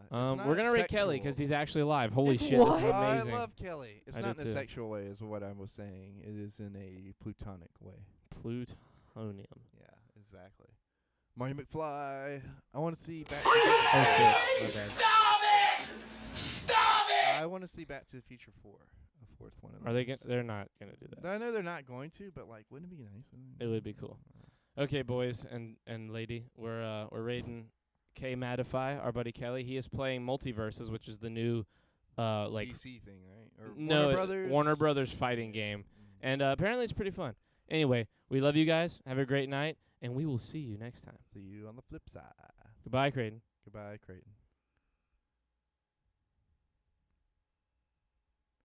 We're gonna rate Kelly because he's actually alive. Holy shit, What? this is amazing. I love Kelly. It's I not do in a too. sexual way, is what I was saying. It is in a plutonic way. Plutonium. Yeah, exactly. Marty McFly. I want to see Back. Oh shit. Okay. I want to see Back to the Future 4, a fourth one. Of Are they? those. They're not gonna do that. I know they're not going to, but like, wouldn't it be nice? It would be cool. Okay, boys and lady, we're raiding K Madify, our buddy Kelly. He is playing Multiverses, which is the new like DC thing, right? Or no Warner Brothers. Warner Brothers fighting game, and apparently it's pretty fun. Anyway, we love you guys. Have a great night, and we will see you next time. See you on the flip side. Goodbye, Creighton. Goodbye, Creighton.